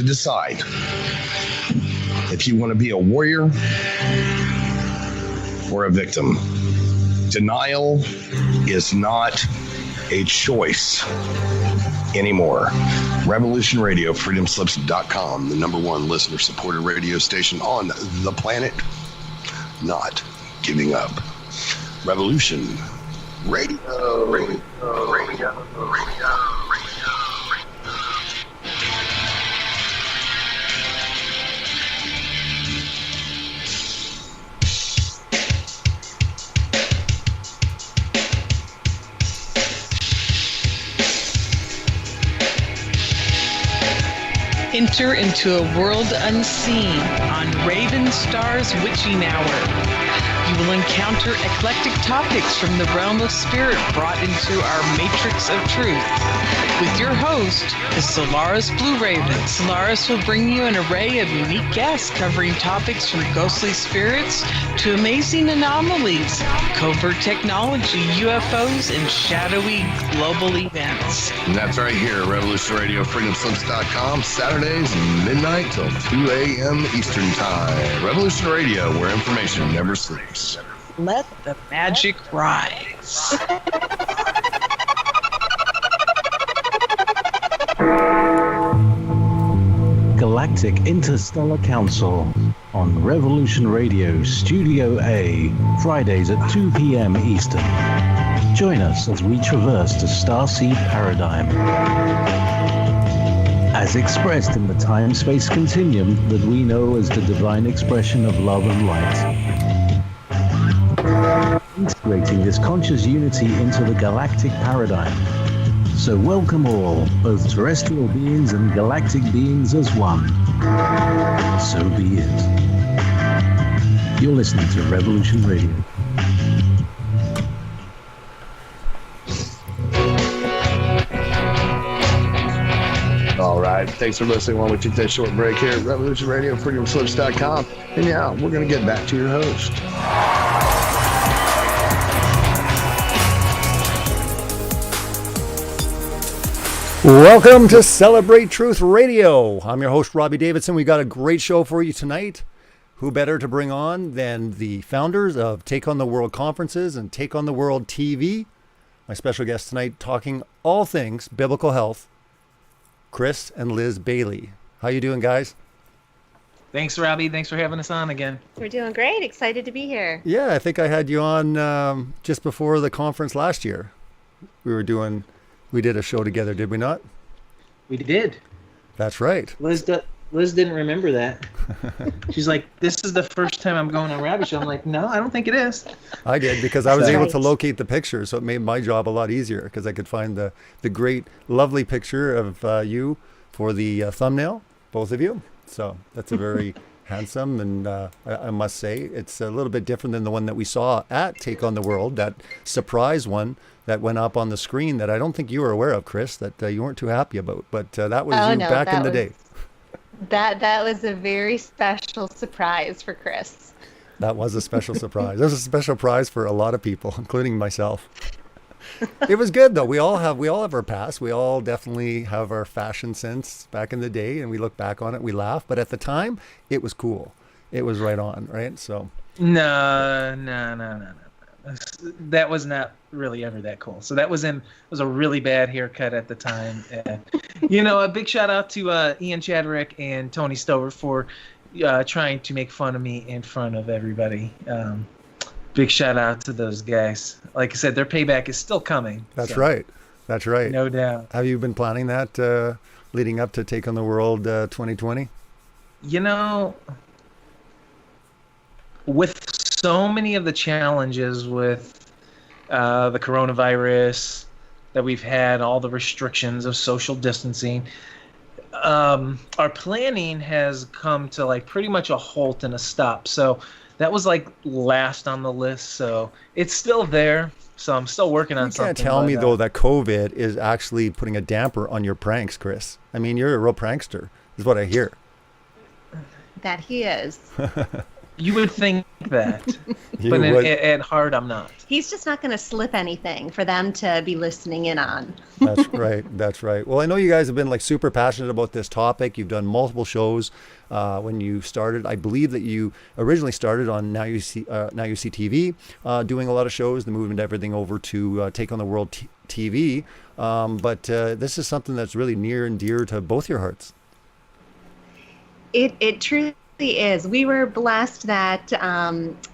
to decide if you want to be a warrior or a victim. Denial is not a choice anymore. Revolution Radio, freedomslips.com, the number one listener-supported radio station on the planet. Not giving up. Revolution Radio. Enter into a world unseen on Raven Star's Witching Hour. You will encounter eclectic topics from the realm of spirit brought into our matrix of truth. With your host, the Solaris Blue Raven, Solaris will bring you an array of unique guests covering topics from ghostly spirits to amazing anomalies, covert technology, UFOs, and shadowy global events. And that's right here, Revolution Radio, freedomslips.com, Saturdays, midnight till 2 a.m. Eastern Time. Revolution Radio, where information never sleeps. Let the magic rise. Galactic Interstellar Council on Revolution Radio Studio A, Fridays at 2 p.m. Eastern. Join us as we traverse the starseed paradigm, as expressed in the time-space continuum that we know as the divine expression of love and light, integrating this conscious unity into the galactic paradigm. So welcome all, both terrestrial beings and galactic beings as one. So be it. You're listening to Revolution Radio. All right. Thanks for listening while we take that short break here at Revolution Radio, freedomslips.com. And yeah, we're going to get back to your host. Welcome to Celebrate Truth Radio. I'm your host, Robbie Davidson. We got a great show for you tonight. Who better to bring on than the founders of Take on the World Conferences and Take on the World TV? My special guest tonight talking all things biblical health, Chris and Liz Bailey. How you doing, guys? Thanks, Robbie. Thanks for having us on again. We're doing great. Excited to be here. Yeah, I think I had you on just before the conference last year. We did a show together, did we not? We did. That's right. Liz didn't remember that. She's like, this is the first time I'm going on Robbie show. I'm like, no, I don't think it is. I did, because I was able to locate the picture, so it made my job a lot easier, because I could find the great, lovely picture of you for the thumbnail, both of you. So that's a very handsome, and I must say, it's a little bit different than the one that we saw at Take on the World, that surprise one that went up on the screen that I don't think you were aware of, Chris, that you weren't too happy about. But that was back in the day. That was a very special surprise for Chris. That was a special surprise. It was a special prize for a lot of people, including myself. It was good though. We all have our past. We all definitely have our fashion sense back in the day, and we look back on it, we laugh. But at the time, it was cool. It was right on, right? So. No. That was not really ever that cool. So that was a really bad haircut at the time. A big shout out to Ian Chadwick and Tony Stover for trying to make fun of me in front of everybody. Big shout out to those guys. Like I said, their payback is still coming. That's right. No doubt. Have you been planning that leading up to Take on the World 2020? With so many of the challenges with the coronavirus that we've had, all the restrictions of social distancing, our planning has come to like pretty much a halt and a stop. So that was like last on the list. So it's still there. So I'm still working on something. You can't tell me though that COVID is actually putting a damper on your pranks, Chris. I mean, you're a real prankster, is what I hear. That he is. You would think that, You but would. at heart, I'm not. He's just not going to slip anything for them to be listening in on. That's right. That's right. Well, I know you guys have been like super passionate about this topic. You've done multiple shows when you started. I believe that you originally started on Now You See TV, doing a lot of shows. The movement, everything over to Take on the World TV. But this is something that's really near and dear to both your hearts. It truly is. We were blessed that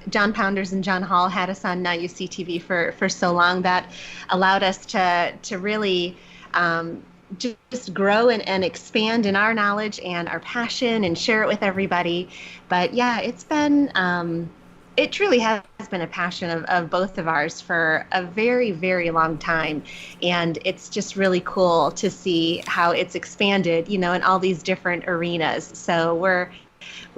John Pounders and John Hall had us on Now You See TV for so long. That allowed us to really just grow and expand in our knowledge and our passion and share it with everybody. But yeah, it's been it truly has been a passion of both of ours for a very, very long time. And it's just really cool to see how it's expanded, in all these different arenas. So we're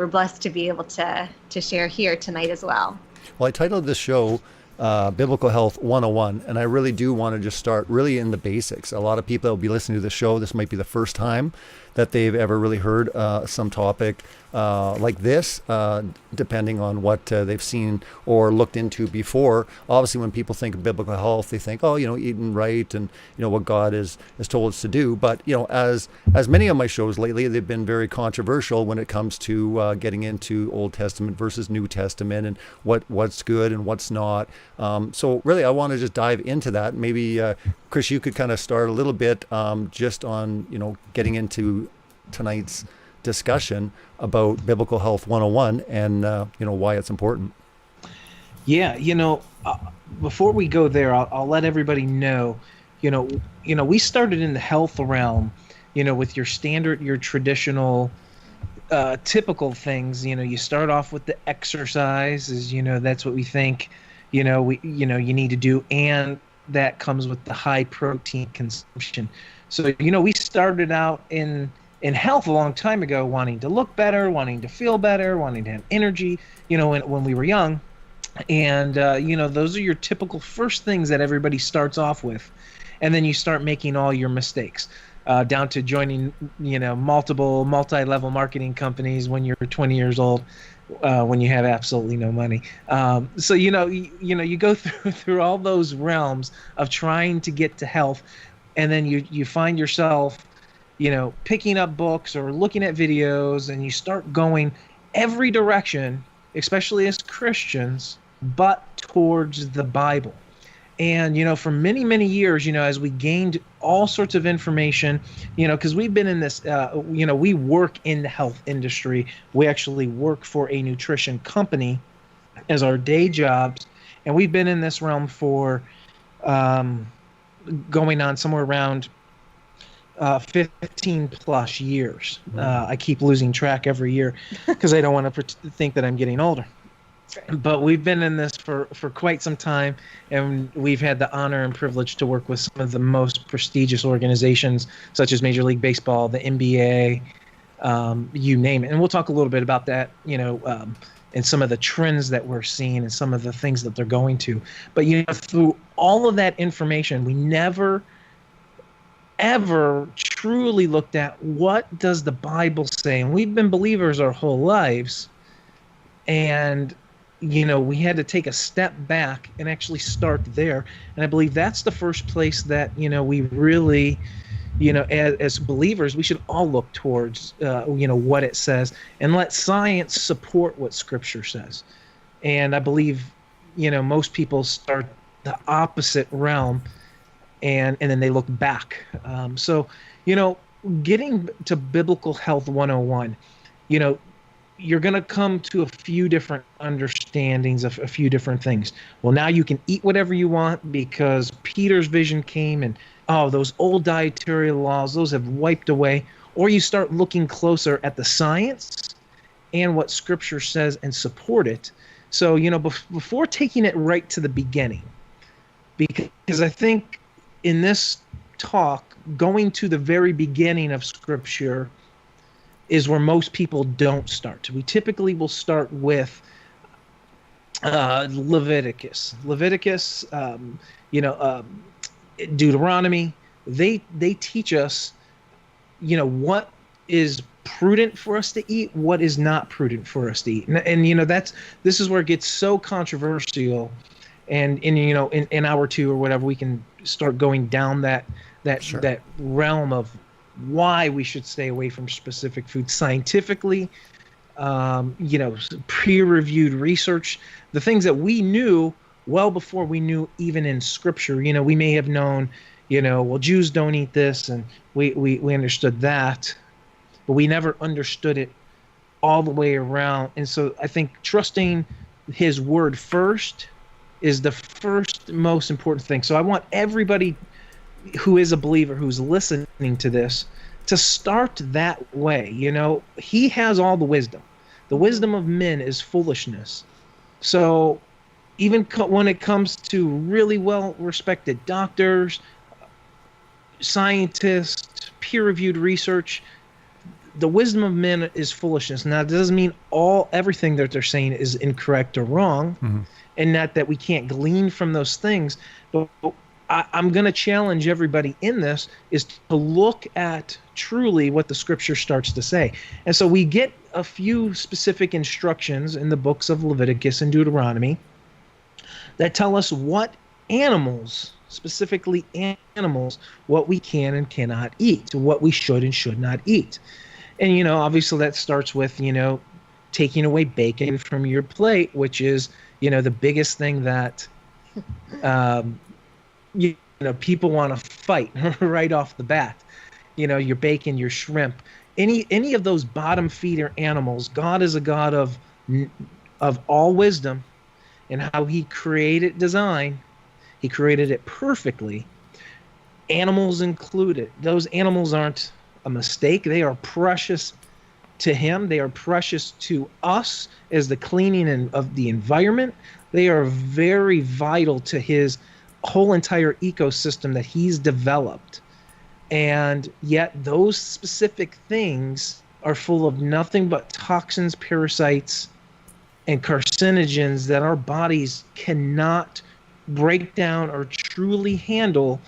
blessed to be able to share here tonight as well. Well, I titled this show Biblical Health 101, and I really do want to just start really in the basics. A lot of people that will be listening to the show, this might be the first time that they've ever really heard some topic like this, depending on what they've seen or looked into before. Obviously, when people think of biblical health, they think, eating right and, what God has told us to do. But, as many of my shows lately, they've been very controversial when it comes to getting into Old Testament versus New Testament and what's good and what's not. So really, I want to just dive into that. Maybe, Chris, you could kind of start a little bit just on, getting into tonight's discussion about Biblical Health 101 and, why it's important. Yeah, before we go there, I'll let everybody know, we started in the health realm, with your standard, your traditional, typical things. You start off with the exercises, that's what we think, you need to do, and that comes with the high protein consumption. So, we started out in health a long time ago, wanting to look better, wanting to feel better, wanting to have energy, when we were young. And, those are your typical first things that everybody starts off with. And then you start making all your mistakes, down to joining, multiple multi-level marketing companies when you're 20 years old, when you have absolutely no money. So, you go through all those realms of trying to get to health. And then you find yourself, picking up books or looking at videos, and you start going every direction, especially as Christians, but towards the Bible. And, for many, many years, as we gained all sorts of information, because we've been in this, we work in the health industry. We actually work for a nutrition company as our day jobs. And we've been in this realm for going on somewhere around 15 plus years. I keep losing track every year because I don't want to think that I'm getting older. But we've been in this for quite some time, and we've had the honor and privilege to work with some of the most prestigious organizations, such as Major League Baseball, the NBA, you name it. And we'll talk a little bit about that, and some of the trends that we're seeing and some of the things that they're going to. But, through all of that information, we never ever truly looked at what does the Bible say. And we've been believers our whole lives, and we had to take a step back and actually start there. And I believe that's the first place that we really, as believers, we should all look towards what it says and let science support what Scripture says. And I believe most people start the opposite realm, and then they look back. So, getting to Biblical Health 101, you're going to come to a few different understandings of a few different things. Well, now you can eat whatever you want because Peter's vision came, and, those old dietary laws, those have wiped away. Or you start looking closer at the science and what Scripture says and support it. So, before taking it right to the beginning, because I think in this talk, going to the very beginning of Scripture is where most people don't start. We typically will start with Leviticus, Deuteronomy. They teach us, what is prudent for us to eat, what is not prudent for us to eat. And this is where it gets so controversial. And in hour 2 or whatever, we can start going down that realm of why we should stay away from specific foods scientifically, peer-reviewed research, the things that we knew well before we knew even in Scripture. We may have known, well, Jews don't eat this, and we understood that, but we never understood it all the way around. And so I think trusting His Word first is the first most important thing. So I want everybody who is a believer, who's listening to this, to start that way. He has all the wisdom. The wisdom of men is foolishness. So even when it comes to really well-respected doctors, scientists, peer-reviewed research, the wisdom of men is foolishness. Now, that doesn't mean everything that they're saying is incorrect or wrong, and not that we can't glean from those things. But I'm going to challenge everybody in this is to look at truly what the Scripture starts to say. And so we get a few specific instructions in the books of Leviticus and Deuteronomy that tell us what animals, specifically animals, what we can and cannot eat, what we should and should not eat. And, obviously that starts with, taking away bacon from your plate, which is, the biggest thing that, people want to fight right off the bat. Your bacon, your shrimp, any of those bottom feeder animals. God is a God of all wisdom, and how He created design. He created it perfectly. Animals included. Those animals aren't a mistake. They are precious to Him. They are precious to us as the cleaning of the environment. They are very vital to His whole entire ecosystem that He's developed. And yet those specific things are full of nothing but toxins, parasites, and carcinogens that our bodies cannot break down or truly handle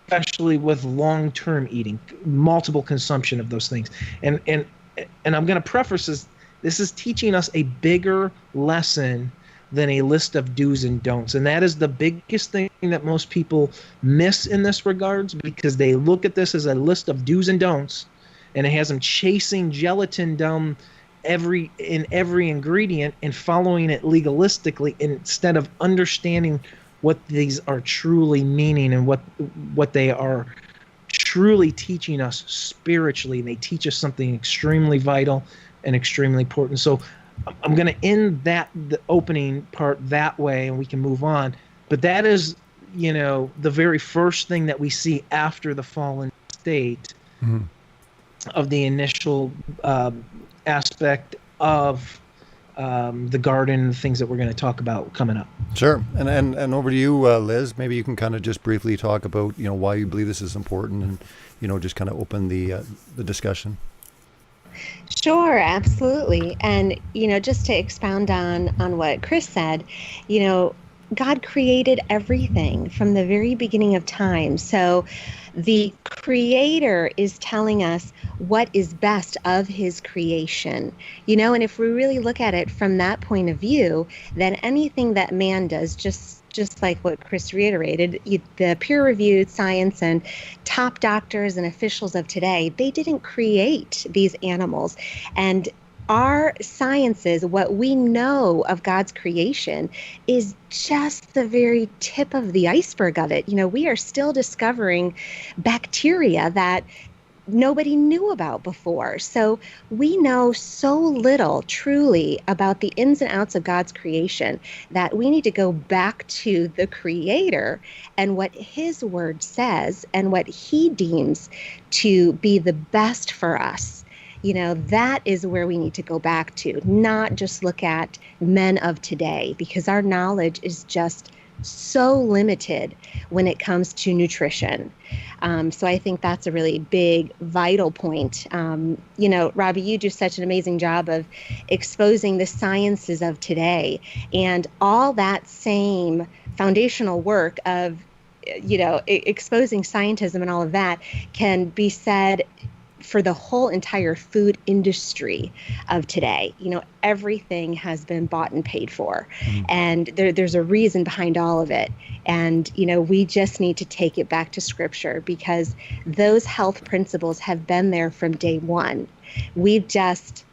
especially with long-term eating, multiple consumption of those things. And I'm going to preface this is teaching us a bigger lesson than a list of do's and don'ts. And that is the biggest thing that most people miss in this regards, because they look at this as a list of do's and don'ts, and it has them chasing gelatin down every ingredient and following it legalistically, instead of understanding what these are truly meaning and what they are truly teaching us spiritually. And they teach us something extremely vital and extremely important. So I'm going to end the opening part that way, and we can move on. But that is, the very first thing that we see after the fallen state of the initial aspect of the garden and the things that we're going to talk about coming up. Sure. And over to you, Liz. Maybe you can kind of just briefly talk about, why you believe this is important, and, just kind of open the discussion. Sure, absolutely. And, just to expound on what Chris said, God created everything from the very beginning of time. So the Creator is telling us what is best of His creation, and if we really look at it from that point of view, then anything that man does, just like what Chris reiterated, the peer-reviewed science and top doctors and officials of today, they didn't create these animals. And our sciences, what we know of God's creation, is just the very tip of the iceberg of it. We are still discovering bacteria that nobody knew about before. So we know so little truly about the ins and outs of God's creation that we need to go back to the Creator and what His Word says and what He deems to be the best for us. That is where we need to go back to, not just look at men of today, because our knowledge is just so limited when it comes to nutrition. So I think that's a really big, vital point. Robbie, you do such an amazing job of exposing the sciences of today, and all that same foundational work of, exposing scientism and all of that can be said for the whole entire food industry of today. Everything has been bought and paid for, and there's a reason behind all of it. And, we just need to take it back to Scripture, because those health principles have been there from day one. We've just,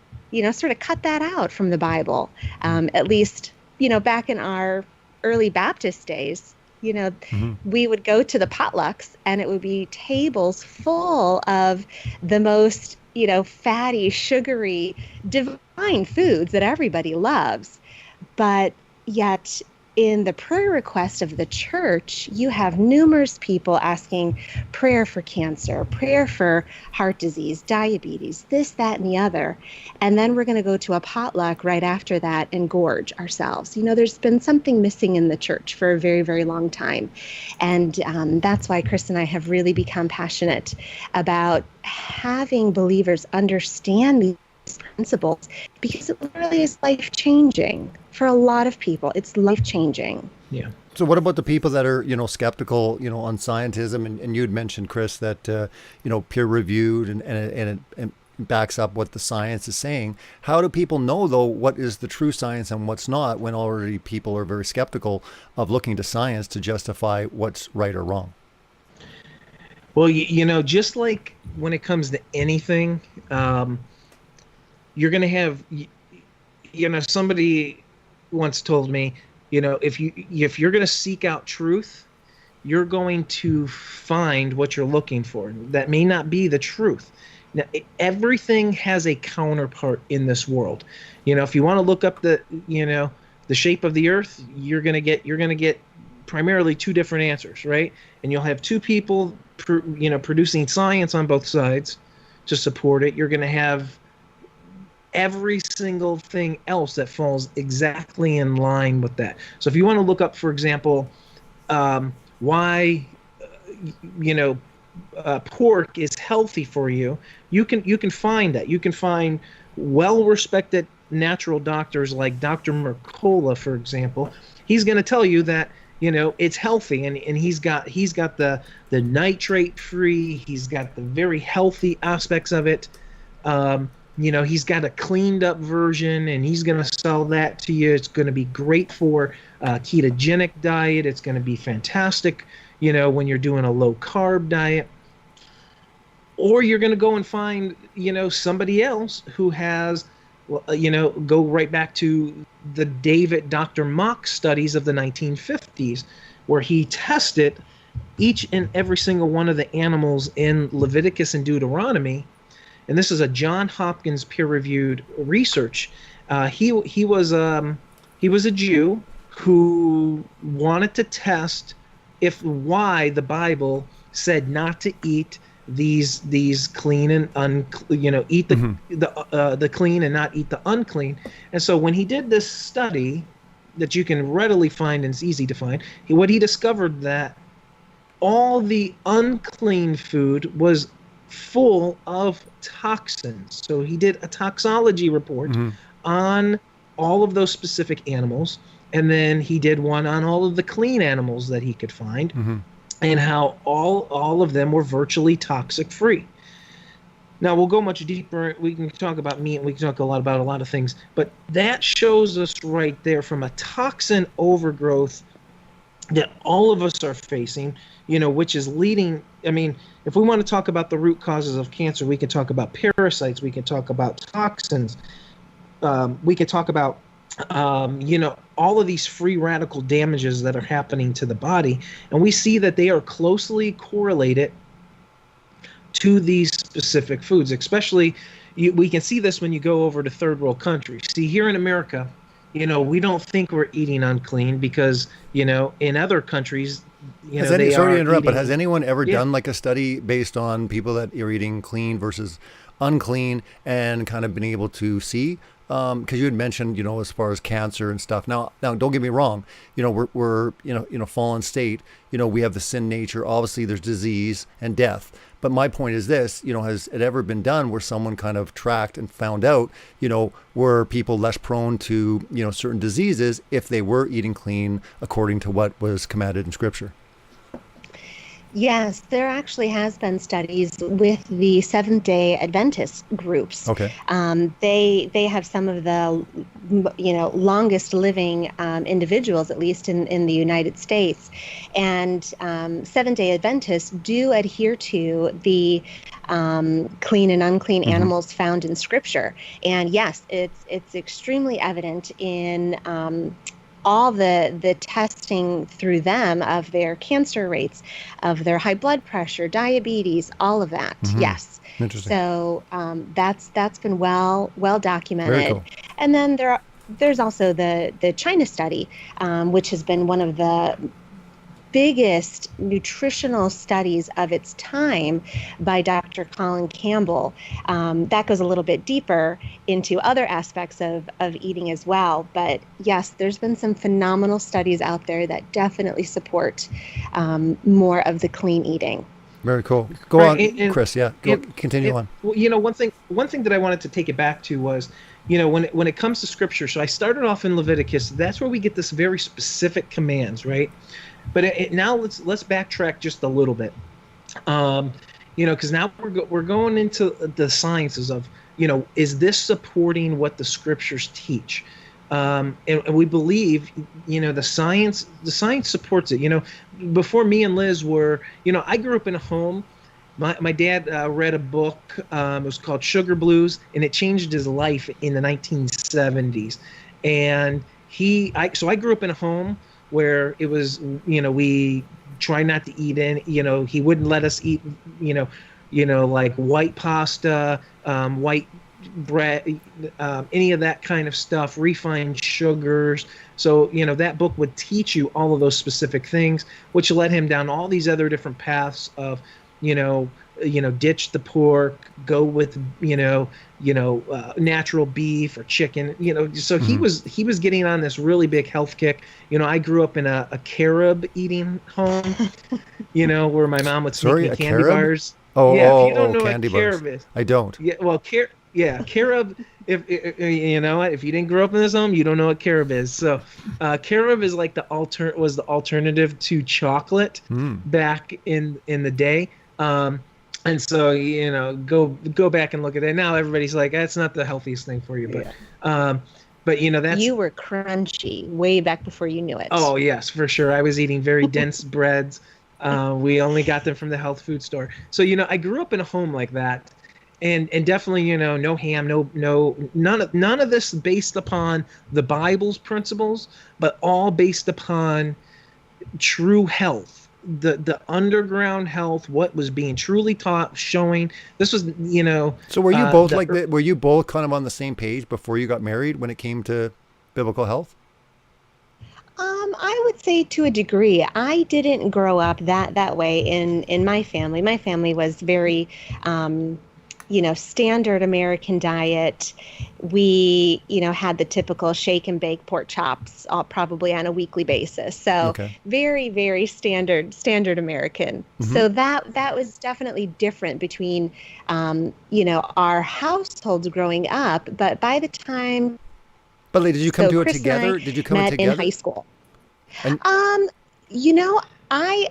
sort of cut that out from the Bible, at least, back in our early Baptist days. We would go to the potlucks and it would be tables full of the most, fatty, sugary, divine foods that everybody loves. But yet in the prayer request of the church, you have numerous people asking prayer for cancer, prayer for heart disease, diabetes, this, that, and the other. And then we're going to go to a potluck right after that and gorge ourselves. There's been something missing in the church for a very, very long time. And that's why Chris and I have really become passionate about having believers understand these principles, because it literally is life-changing for a lot of people. It's life-changing. Yeah. So what about the people that are, skeptical, on scientism? And you had mentioned, Chris, that, peer-reviewed and it backs up what the science is saying. How do people know, though, what is the true science and what's not, when already people are very skeptical of looking to science to justify what's right or wrong? Well, just like when it comes to anything, you're going to have, somebody once told me, if you're going to seek out truth, you're going to find what you're looking for. That may not be the truth. Now, everything has a counterpart in this world. If you want to look up the shape of the earth, you're going to get primarily two different answers, right? And you'll have two people, producing science on both sides to support it. You're going to have every single thing else that falls exactly in line with that. So if you want to look up, for example, why pork is healthy for you, you can find that. You can find well-respected natural doctors like Dr. Mercola, for example. He's going to tell you that it's healthy, and he's got the nitrate free. He's got the very healthy aspects of it. He's got a cleaned up version, and he's going to sell that to you. It's going to be great for ketogenic diet. It's going to be fantastic, when you're doing a low carb diet. Or you're going to go and find, somebody else who has, go right back to the Dr. Mock studies of the 1950s, where he tested each and every single one of the animals in Leviticus and Deuteronomy. And this is a Johns Hopkins peer-reviewed research. He was a Jew who wanted to test why the Bible said not to eat these clean and eat the clean and not eat the unclean. And so when he did this study that you can readily find and it's easy to find, what he discovered that all the unclean food was full of toxins. So he did a toxology report on all of those specific animals, and then he did one on all of the clean animals that he could find, and how all of them were virtually toxic free. Now we'll go much deeper. We can talk about meat, and we can talk about a lot of things, but that shows us right there from a toxin overgrowth that all of us are facing, which is leading. I mean, if we want to talk about the root causes of cancer, we can talk about parasites, we can talk about toxins, we can talk about, all of these free radical damages that are happening to the body. And we see that they are closely correlated to these specific foods, especially we can see this when you go over to third world countries. See, here in America, we don't think we're eating unclean because, in other countries, sorry to interrupt, but has anyone ever done like a study based on people that are eating clean versus unclean and kind of been able to see? Because you had mentioned, as far as cancer and stuff. Now, don't get me wrong. We're fallen state. We have the sin nature. Obviously, there's disease and death. But my point is this, has it ever been done where someone kind of tracked and found out, were people less prone to, certain diseases if they were eating clean according to what was commanded in Scripture? Yes, there actually has been studies with the Seventh-day Adventist groups. Okay. They have some of the longest living individuals, at least in the United States, and Seventh-day Adventists do adhere to the clean and unclean animals found in Scripture. And yes, it's extremely evident in all the testing through them of their cancer rates, of their high blood pressure, diabetes, all of that. Yes. Interesting. So that's been well documented. Very cool. And then there's also the China study, which has been one of the biggest nutritional studies of its time by Dr. Colin Campbell. That goes a little bit deeper into other aspects of eating as well. But yes, there's been some phenomenal studies out there that definitely support more of the clean eating. Very cool. Go on, Chris. Yeah, continue on. Well, one thing that I wanted to take it back to was, when it comes to Scripture. So I started off in Leviticus. That's where we get this very specific commands, right? But now let's backtrack just a little bit, because now we're going into the sciences of, is this supporting what the Scriptures teach? And we believe, the science supports it. Before me and Liz were, I grew up in a home. My dad read a book. It was called Sugar Blues, and it changed his life in the 1970s. And I grew up in a home where it was, we try not to eat in, he wouldn't let us eat, like white pasta, white bread, any of that kind of stuff, refined sugars. So, that book would teach you all of those specific things, which led him down all these other different paths of, ditch the pork, go with, natural beef or chicken, so he was getting on this really big health kick. I grew up in a carob eating home, where my mom would sneak me candy bars. Oh, yeah, if you don't know candy what bars. Carob is. I don't. Yeah, well, carob. If you didn't grow up in this home, you don't know what carob is. So, carob is like the alternative to chocolate back in the day. And so, go back and look at it. Now everybody's like, that's not the healthiest thing for you. But, that's... You were crunchy way back before you knew it. Oh, yes, for sure. I was eating very dense breads. We only got them from the health food store. So, I grew up in a home like that. And definitely, no ham, none of this based upon the Bible's principles, but all based upon true health. The underground health, what was being truly taught, showing this was, So were you both were you both kind of on the same page before you got married when it came to biblical health? I would say to a degree. I didn't grow up that way in my family. My family was very, standard American diet. We, had the typical shake and bake pork chops probably on a weekly basis. So very, very standard American. So that was definitely different between, our households growing up. But by the time... But did you come to it together? Did you come met together? in high school? And...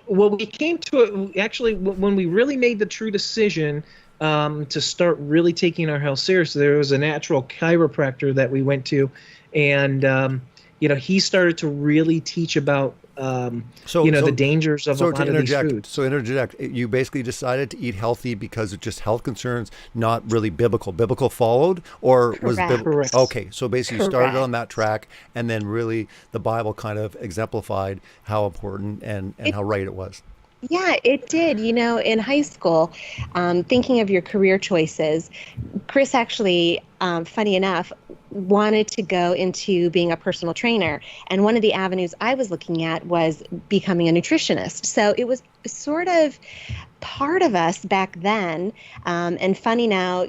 Well, we came to it, actually, when we really made the true decision to start really taking our health seriously. There was a natural chiropractor that we went to, and he started to really teach about the dangers of a lot of these foods. So interject. You basically decided to eat healthy because of just health concerns, not really biblical. Biblical followed, or was Correct. Okay, so basically you started on that track, and then really the Bible kind of exemplified how important and how right it was. Yeah, it did. In high school, thinking of your career choices, Chris actually, funny enough, wanted to go into being a personal trainer. And one of the avenues I was looking at was becoming a nutritionist. So it was sort of part of us back then. And funny now,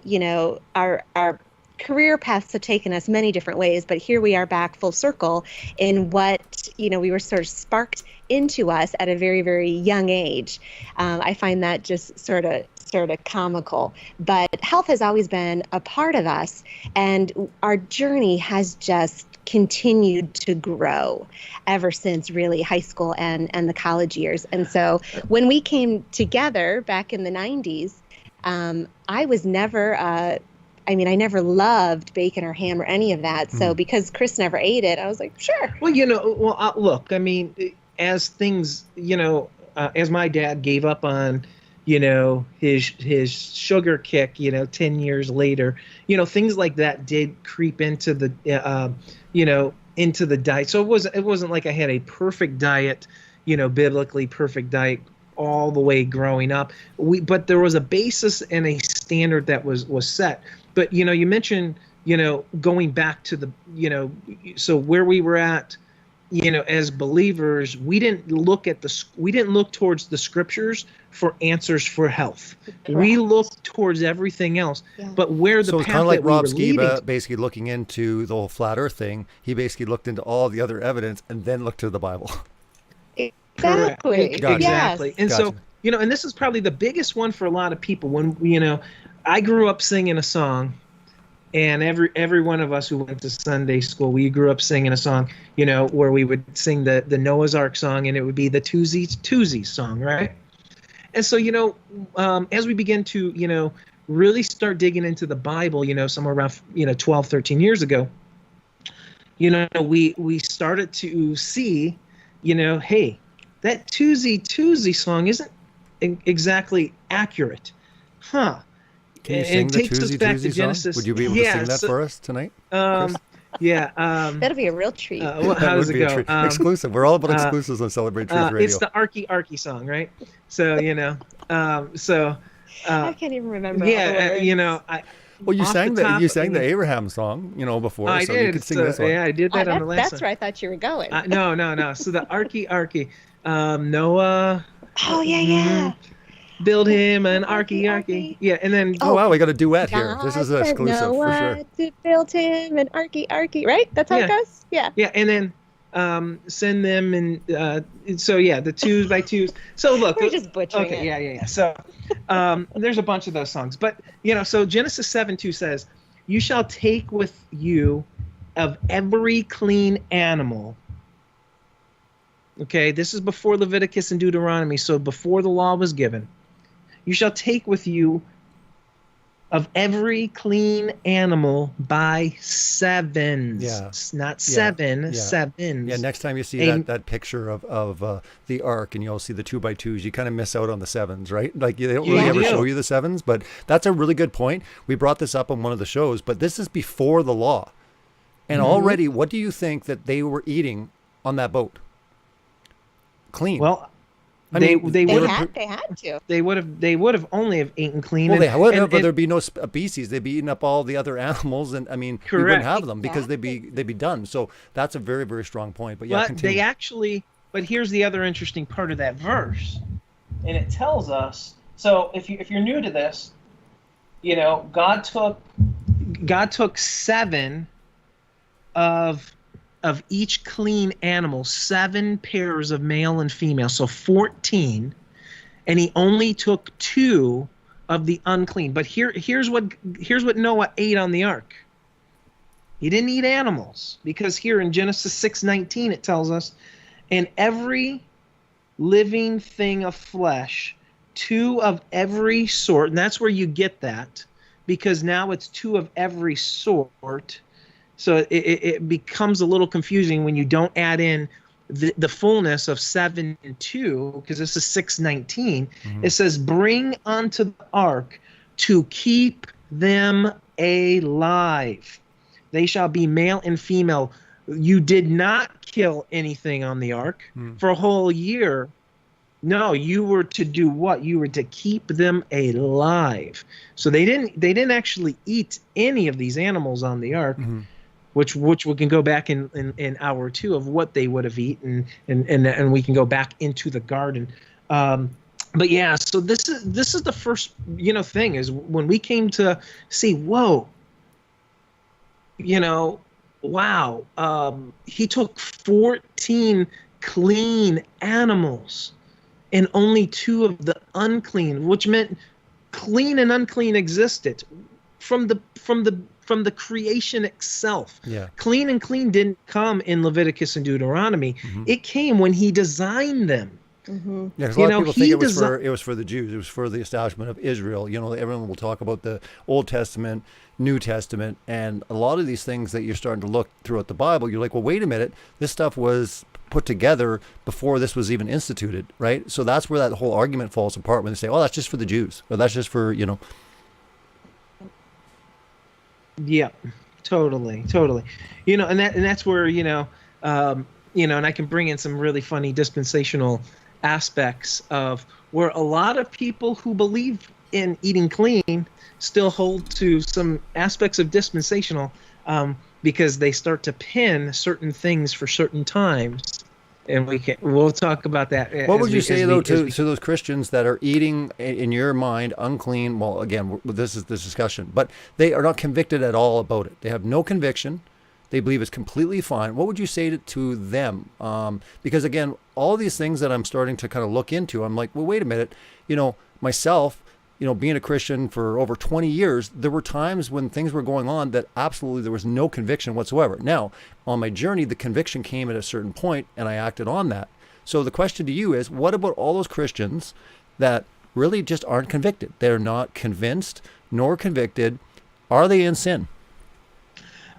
our career paths have taken us many different ways, but here we are back full circle in what, we were sort of sparked into us at a very, very young age. I find that just sort of comical, but health has always been a part of us, and our journey has just continued to grow ever since really high school and the college years. And so when we came together back in the 90s, I was never, I never loved bacon or ham or any of that. So because Chris never ate it, I was like, sure. Well, look, as things, as my dad gave up on, his sugar kick, 10 years later, things like that did creep into the, into the diet. So it wasn't like I had a perfect diet, biblically perfect diet all the way growing up. But there was a basis and a standard that was set. But, you mentioned, going back to the, so where we were at, as believers, we didn't look towards the scriptures for answers for health. Correct. We looked towards everything else. Yeah. But where the so path it's kind of like that Rob we were Skiba leading, basically looking into the whole flat earth thing. He basically looked into all the other evidence and then looked to the Bible. Exactly. Gotcha. Exactly. Yes. And Gotcha. so, and this is probably the biggest one for a lot of people. When, I grew up singing a song, and every one of us who went to Sunday school, we grew up singing a song, where we would sing the Noah's Ark song, and it would be the Toosie song, right? And so, as we begin to, really start digging into the Bible, somewhere around, 12, 13 years ago, we started to see, hey, that Toosie song isn't exactly accurate, huh? Can you sing the takes us back to Toosie Genesis. song? Would you be able to sing that for us tonight? Yeah. That'll be a real treat. How does it go? Exclusive. We're all about exclusives on Celebrate Truth Radio. It's the Arky song, right? So, I can't even remember. Well, you sang the Abraham song, before, I so did. you could sing this one. Yeah, I did that on the last That's one. where I thought you were going. No. So the Arky, Noah. Oh yeah. Build him an Arky. Yeah, and then Oh wow, we got a duet here. This is an exclusive for sure. To build him an Arky, right? That's how it goes. Yeah. Yeah, and then send them and the 2s by 2s. So look, we're just butchering it. Yeah. So there's a bunch of those songs, but so Genesis 7:2 says, "You shall take with you of every clean animal." Okay, this is before Leviticus and Deuteronomy, so before the law was given. You shall take with you of every clean animal by sevens. Yeah. Not seven, sevens. Yeah, next time you see that picture of the ark and you'll see the 2x2s, you kind of miss out on the sevens, right? Like they don't really ever show you the sevens, but that's a really good point. We brought this up on one of the shows, but this is before the law. And already, what do you think that they were eating on that boat? Clean. Well, they had to. They would have only have eaten clean. Well, they would have, but there'd be no species. They'd be eating up all the other animals, and we wouldn't have them because they'd be done. So that's a very, very strong point. But yeah, continue. But here's the other interesting part of that verse, and it tells us. So if you're new to this, God took 7 of each clean animal, 7 pairs of male and female, so 14, and he only took 2 of the unclean. But here's what Noah ate on the ark. He didn't eat animals, because here in Genesis 6:19 it tells us, "And every living thing of flesh, 2 of every sort," and that's where you get that, because now it's 2 of every sort. So it becomes a little confusing when you don't add in the fullness of 7 and 2, because this is 6:19. It says, "Bring unto the ark to keep them alive. They shall be male and female." You did not kill anything on the ark for a whole year. No, you were to do what? You were to keep them alive. So they didn't actually eat any of these animals on the ark. Which we can go back in hour 2 of what they would have eaten, and we can go back into the garden. But yeah, so this is the first thing is when we came to see, whoa, wow. He took 14 clean animals and only 2 of the unclean, which meant clean and unclean existed from the creation itself. Yeah. Clean and clean didn't come in Leviticus and Deuteronomy. It came when he designed them. Yeah, 'cause a lot of people think it was for the Jews. It was for the establishment of Israel. Everyone will talk about the Old Testament, New Testament, and a lot of these things that you're starting to look throughout the Bible, you're like, well, wait a minute, this stuff was put together before this was even instituted, right? So that's where that whole argument falls apart when they say, oh, that's just for the Jews, or that's just for, Yeah, totally. And that's where, and I can bring in some really funny dispensational aspects of where a lot of people who believe in eating clean still hold to some aspects of dispensational because they start to pin certain things for certain times. And we'll talk about that. What would you say though to those Christians that are eating, in your mind, unclean? Well, again, this is this discussion, but they are not convicted at all about it. They have no conviction. They believe it's completely fine. What would you say to them? Because again, all these things that I'm starting to kind of look into, I'm like, well, wait a minute. Myself, being a Christian for over 20 years, there were times when things were going on that absolutely there was no conviction whatsoever. Now, on my journey, the conviction came at a certain point and I acted on that. So the question to you is, what about all those Christians that really just aren't convicted? They're not convinced nor convicted. Are they in sin?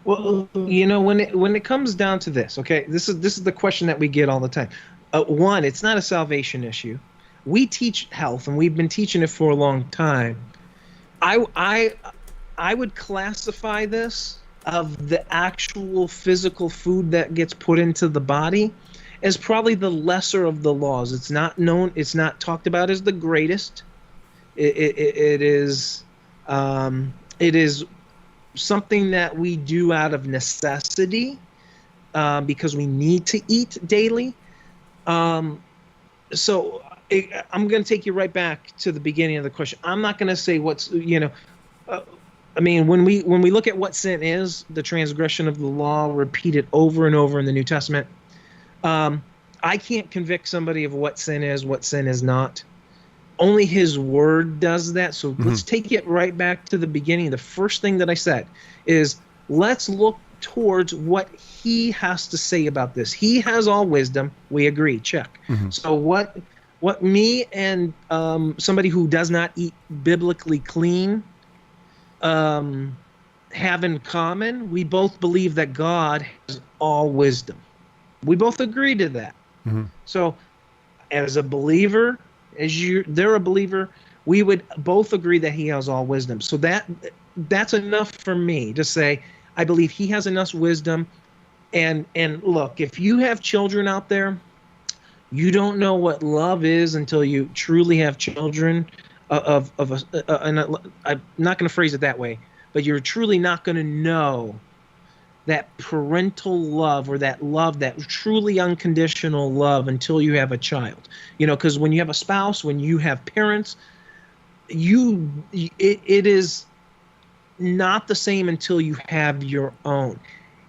Well, when it comes down to this, okay, this is the question that we get all the time. One, it's not a salvation issue. We teach health, and we've been teaching it for a long time. I would classify this of the actual physical food that gets put into the body as probably the lesser of the laws. It's not known. It's not talked about as the greatest. It is something that we do out of necessity because we need to eat daily. So I'm going to take you right back to the beginning of the question. I'm not going to say what's, when we look at what sin is, the transgression of the law repeated over and over in the New Testament, I can't convict somebody of what sin is not. Only his word does that. So let's take it right back to the beginning. The first thing that I said is, let's look towards what he has to say about this. He has all wisdom. We agree. Check. So what me and somebody who does not eat biblically clean have in common, we both believe that God has all wisdom. We both agree to that. So as a believer, they're a believer, we would both agree that he has all wisdom. So that's enough for me to say I believe he has enough wisdom. And look, if you have children out there, you don't know what love is until you truly have children and I'm not going to phrase it that way, but you're truly not going to know that parental love or that love, that truly unconditional love, until you have a child. Because when you have a spouse, when you have parents, it is not the same until you have your own.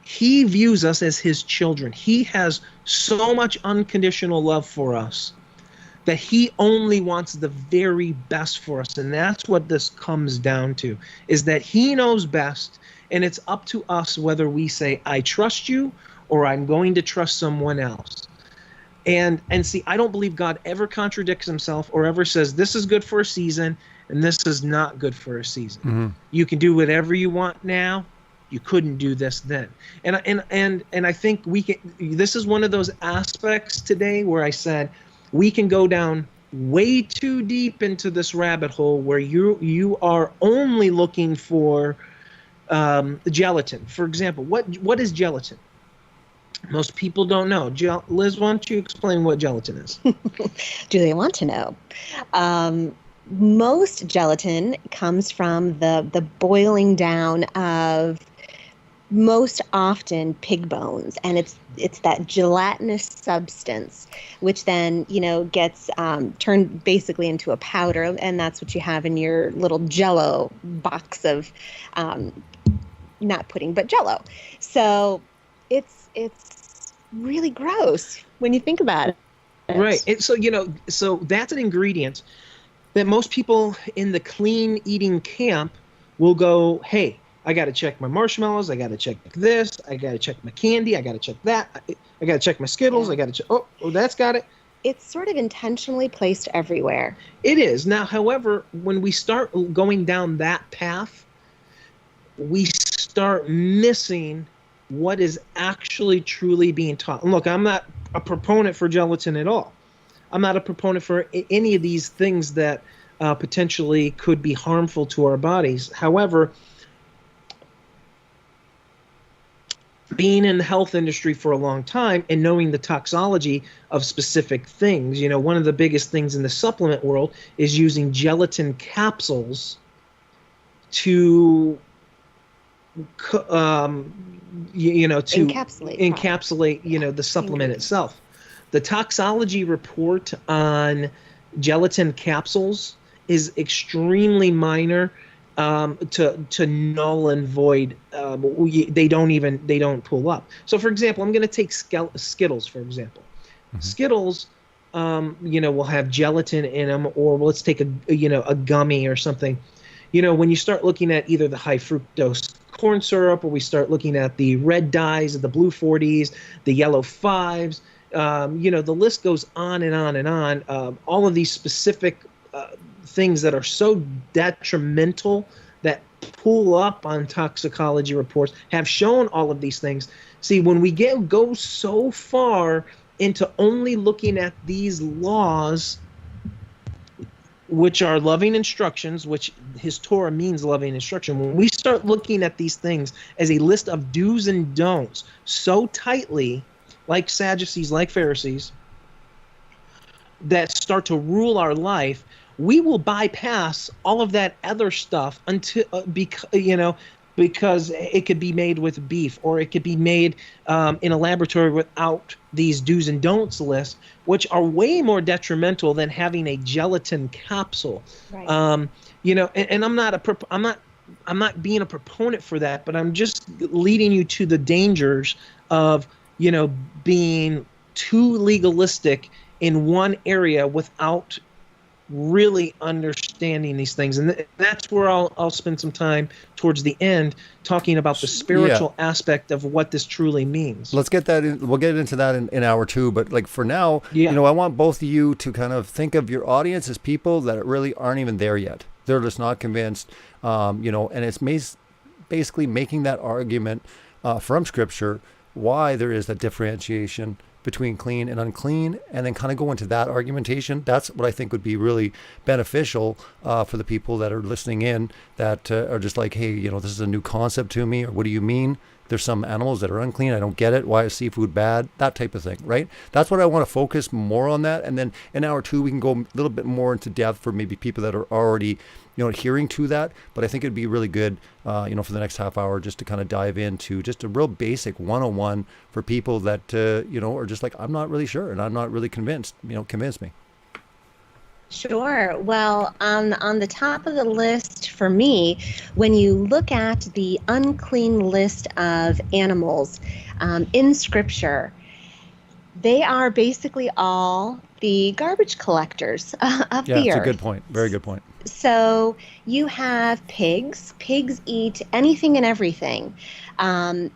He views us as his children. He has so much unconditional love for us that he only wants the very best for us. And that's what this comes down to, is that he knows best. And it's up to us whether we say, I trust you, or I'm going to trust someone else. And see, I don't believe God ever contradicts himself or ever says this is good for a season and this is not good for a season. You can do whatever you want now. You couldn't do this then. And I think we can. This is one of those aspects today where I said we can go down way too deep into this rabbit hole where you are only looking for gelatin. For example, what is gelatin? Most people don't know. Liz, why don't you explain what gelatin is? Do they want to know? Most gelatin comes from the boiling down of most often pig bones, and it's that gelatinous substance which then gets turned basically into a powder, and that's what you have in your little Jell-O box of not pudding, but Jell-O. So it's really gross when you think about it. Right. And so, so that's an ingredient that most people in the clean eating camp will go, hey, I got to check my marshmallows. I got to check this. I got to check my candy. I got to check that. I got to check my Skittles. I got to check. Oh, that's got it. It's sort of intentionally placed everywhere. It is. Now, however, when we start going down that path, we start missing what is actually truly being taught. And look, I'm not a proponent for gelatin at all. I'm not a proponent for any of these things that potentially could be harmful to our bodies. However, being in the health industry for a long time and knowing the toxology of specific things, one of the biggest things in the supplement world is using gelatin capsules to encapsulate the supplement itself. The toxology report on gelatin capsules is extremely minor, to null and void. They don't pull up. So, for example, I'm going to take Skittles, for example. Mm-hmm. Skittles, will have gelatin in them, or let's take a gummy or something. When you start looking at either the high fructose corn syrup, or we start looking at the red dyes, the blue 40s, the yellow 5s, the list goes on and on and on. All of these specific things that are so detrimental that pull up on toxicology reports have shown all of these things. See, when we go so far into only looking at these laws, which are loving instructions, which his Torah means loving instruction, when we start looking at these things as a list of do's and don'ts so tightly, like Sadducees, like Pharisees, that start to rule our life, we will bypass all of that other stuff until because it could be made with beef, or it could be made in a laboratory without these do's and don'ts lists, which are way more detrimental than having a gelatin capsule. Right. And I'm not being a proponent for that, but I'm just leading you to the dangers of being too legalistic in one area without really understanding these things. And that's where I'll spend some time towards the end talking about the spiritual aspect of what this truly means. Let's get that in. We'll get into that in hour 2, but like for now, I want both of you to kind of think of your audience as people that really aren't even there yet. They're just not convinced, and it's basically making that argument from Scripture why there is that differentiation between clean and unclean, and then kind of go into that argumentation. That's what I think would be really beneficial for the people that are listening in, that are just like, hey, this is a new concept to me, or what do you mean? There's some animals that are unclean. I don't get it. Why is seafood bad? That type of thing, right? That's what I want to focus more on that. And then in hour 2, we can go a little bit more into depth for maybe people that are already, adhering to that. But I think it'd be really good, for the next half hour, just to kind of dive into just a real basic 101 for people that, are just like, I'm not really sure and I'm not really convinced. Convince me. Sure. Well, on the top of the list for me, when you look at the unclean list of animals in Scripture, they are basically all the garbage collectors of the earth. Yeah, that's a good point. Very good point. So you have pigs. Pigs eat anything and everything,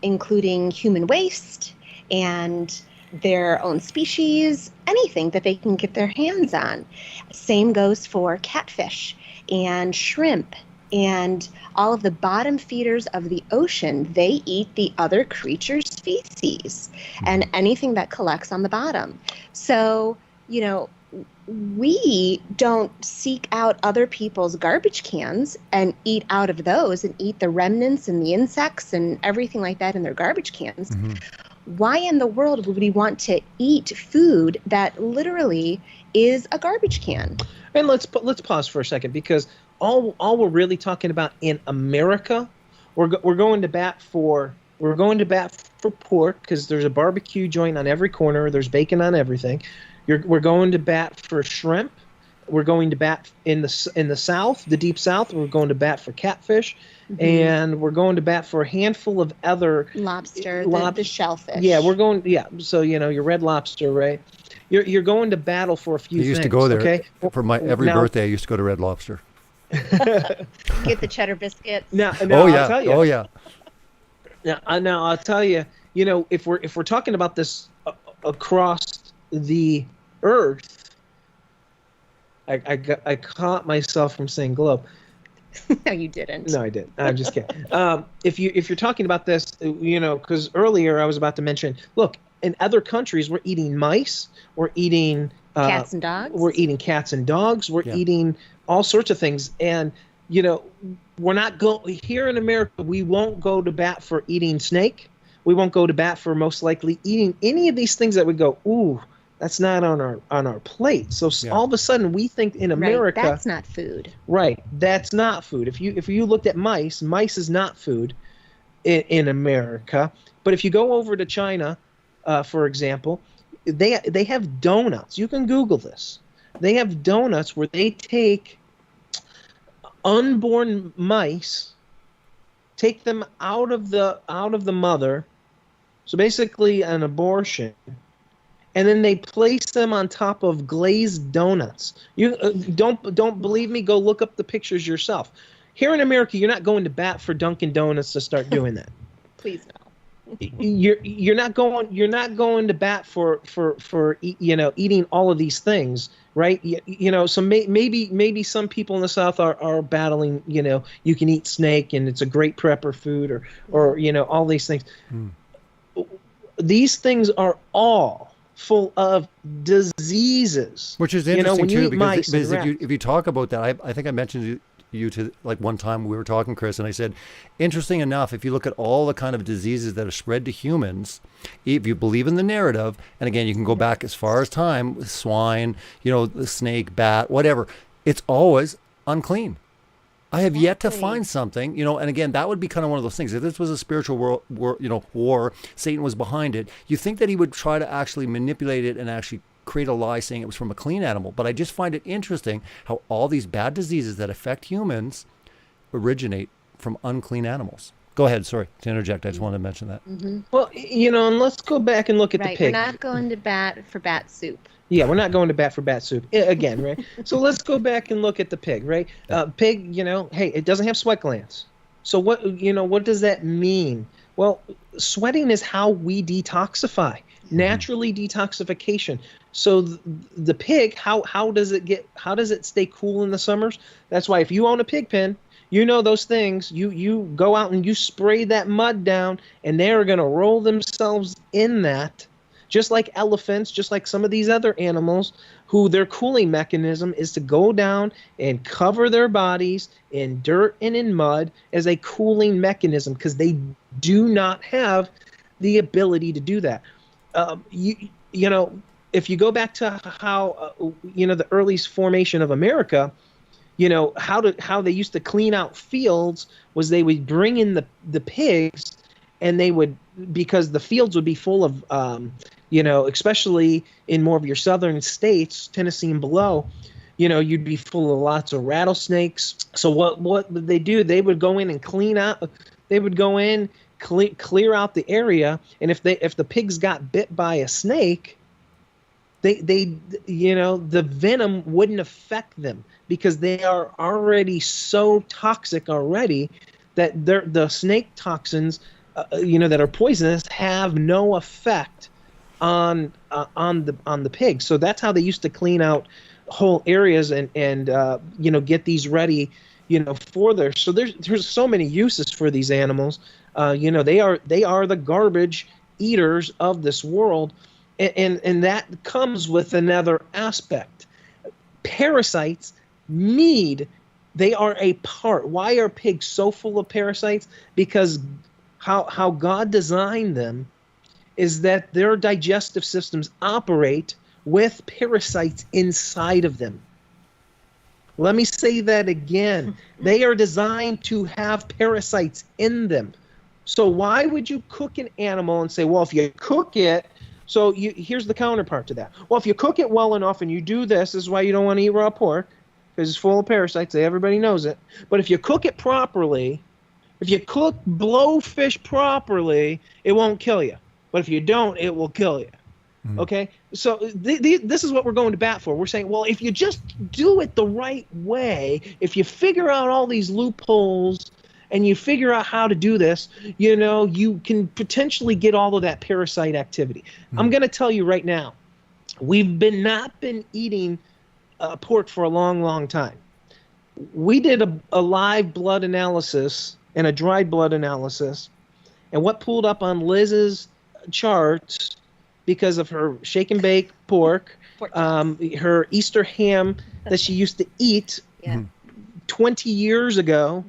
including human waste and their own species, anything that they can get their hands on. Same goes for catfish and shrimp and all of the bottom feeders of the ocean. They eat the other creatures' feces and anything that collects on the bottom. So, we don't seek out other people's garbage cans and eat out of those and eat the remnants and the insects and everything like that in their garbage cans. Mm-hmm. Why in the world would we want to eat food that literally is a garbage can? And let's pause for a second, because all we're really talking about in America, we're going to bat for pork, because there's a barbecue joint on every corner. There's bacon on everything. We're going to bat for shrimp, We're going to bat in the South, the deep South. We're going to bat for catfish, and we're going to bat for a handful of other lobster, the shellfish. Yeah, we're going. Yeah, so your red lobster, right? You're going to battle for a few things. I used to go there okay? for my every birthday. I used to go to Red Lobster. Get the cheddar biscuits. Now, oh yeah, I'll tell you. Oh yeah. Now I'll tell you. If we're talking about this across the earth, I caught myself from saying globe. No, you didn't. No, I didn't. I'm just kidding. If you're talking about this, because earlier I was about to mention, look, in other countries we're eating mice, we're eating cats and dogs. We're eating cats and dogs. We're eating all sorts of things, and we're not going here in America. We won't go to bat for eating snake. We won't go to bat for most likely eating any of these things that would go, ooh, that's not on our plate. So all of a sudden we think in America, right, that's not food. Right, that's not food. If you looked at mice is not food in America. But if you go over to China, for example, they have donuts. You can Google this. They have donuts where they take unborn mice, take them out of the mother, so basically an abortion, and then they place them on top of glazed donuts. You don't believe me? Go look up the pictures yourself. Here in America, you're not going to bat for Dunkin' Donuts to start doing that. Please no. You're not going to bat for eating all of these things, right? So maybe some people in the South are battling, you can eat snake and it's a great prepper food or all these things. These things are all full of diseases, which is interesting too, because if you talk about that, I think I mentioned you to like one time we were talking, Chris, and I said, interesting enough, if you look at all the kind of diseases that are spread to humans, if you believe in the narrative, and again, you can go back as far as time, swine, the snake, bat, whatever, it's always unclean. I have yet to find something, and again, that would be kind of one of those things. If this was a spiritual war, Satan was behind it, you think that he would try to actually manipulate it and actually create a lie saying it was from a clean animal. But I just find it interesting how all these bad diseases that affect humans originate from unclean animals. Go ahead, sorry to interject. I just wanted to mention that. Mm-hmm. Well, and let's go back and look at the pig. We're not going to bat for bat soup. Yeah, we're not going to bat for bat soup again, right? So let's go back and look at the pig, right? Pig, hey, it doesn't have sweat glands. So what does that mean? Well, sweating is how we detoxify, naturally detoxification. So the pig, how does it stay cool in the summers? That's why if you own a pig pen, those things, you go out and you spray that mud down and they're going to roll themselves in that. Just like elephants, just like some of these other animals, who their cooling mechanism is to go down and cover their bodies in dirt and in mud as a cooling mechanism, because they do not have the ability to do that. If you go back to how the earliest formation of America, how they used to clean out fields was they would bring in the pigs, and they would, because the fields would be full of especially in more of your southern states, Tennessee and below, you'd be full of lots of rattlesnakes. So what would they do? They would go in and clean out. They would go in, clear out the area, and if the pigs got bit by a snake, the venom wouldn't affect them, because they are already so toxic already that the snake toxins, that are poisonous, have no effect on the pig. So that's how they used to clean out whole areas and get these ready, for their. So there's so many uses for these animals. They are the garbage eaters of this world, and that comes with another aspect. Parasites they are a part. Why are pigs so full of parasites? Because how God designed them is that their digestive systems operate with parasites inside of them. Let me say that again. They are designed to have parasites in them. So why would you cook an animal and say, well, if you cook it So here's the counterpart to that. Well, if you cook it well enough and you do this is why you don't want to eat raw pork, because it's full of parasites. Everybody knows it. But if you cook it properly, if you cook blowfish properly, it won't kill you. But if you don't, it will kill you. Okay? So this is what we're going to bat for. We're saying, well, if you just do it the right way, if you figure out all these loopholes and you figure out how to do this, you can potentially get all of that parasite activity. I'm going to tell you right now, we've not been eating pork for a long, long time. We did a live blood analysis and a dried blood analysis, and what pulled up on Liz's charts, because of her shake and bake pork, her Easter ham that she used to eat 20 years ago,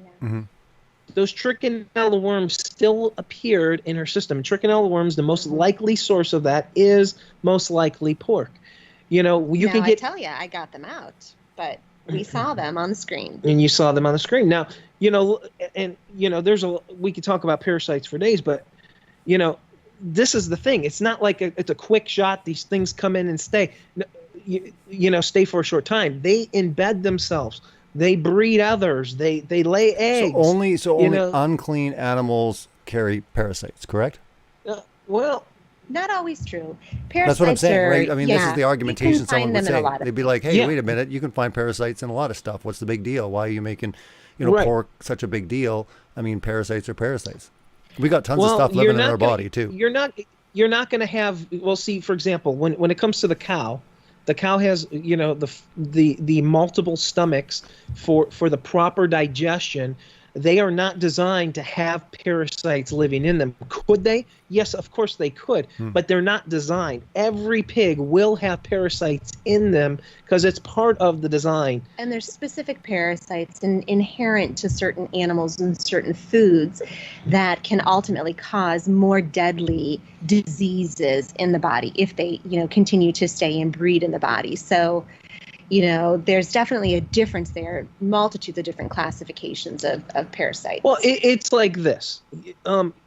those trichinella worms still appeared in her system. Trichinella worms, the most likely source of that is most likely pork. I tell you, I got them out, but we saw them on the screen. And you saw them on the screen. Now, we could talk about parasites for days, but, this is the thing. It's not like it's a quick shot. These things come in and stay, stay for a short time. They embed themselves. They breed others. They lay eggs. So only unclean animals carry parasites, correct? Well, not always true. That's what I'm saying, right? I mean, this is the argumentation someone would say. They'd be like, hey, wait a minute. You can find parasites in a lot of stuff. What's the big deal? Why are you making, pork such a big deal? I mean, parasites are parasites. We got tons of stuff living in our body too. You're not going to have. Well, see, for example, when it comes to the cow has the multiple stomachs for the proper digestion. They are not designed to have parasites living in them. Could they? Yes, of course they could, but they're not designed. Every pig will have parasites in them because it's part of the design. And there's specific parasites inherent to certain animals and certain foods that can ultimately cause more deadly diseases in the body if they, continue to stay and breed in the body. So, there's definitely a difference there, multitudes of different classifications of parasites. Well, it's like this.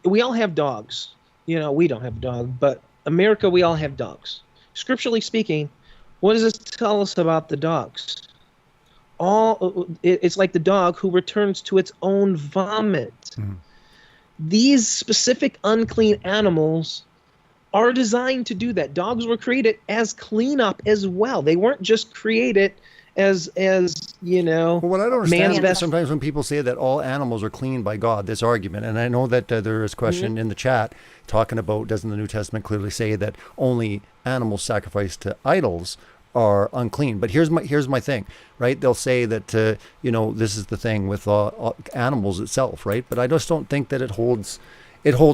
We all have dogs. We don't have a dog, but America, we all have dogs. Scripturally speaking, what does this tell us about the dogs? It's like the dog who returns to its own vomit. These specific unclean animals are designed to do that. Dogs were created as cleanup as well. They weren't just created as Well, what I don't understand is sometimes when people say that all animals are clean by God, this argument, and I know that there is a question in the chat talking about, doesn't the New Testament clearly say that only animals sacrificed to idols are unclean? But here's my thing, right? They'll say that this is the thing with animals itself, right? But I just don't think that it holds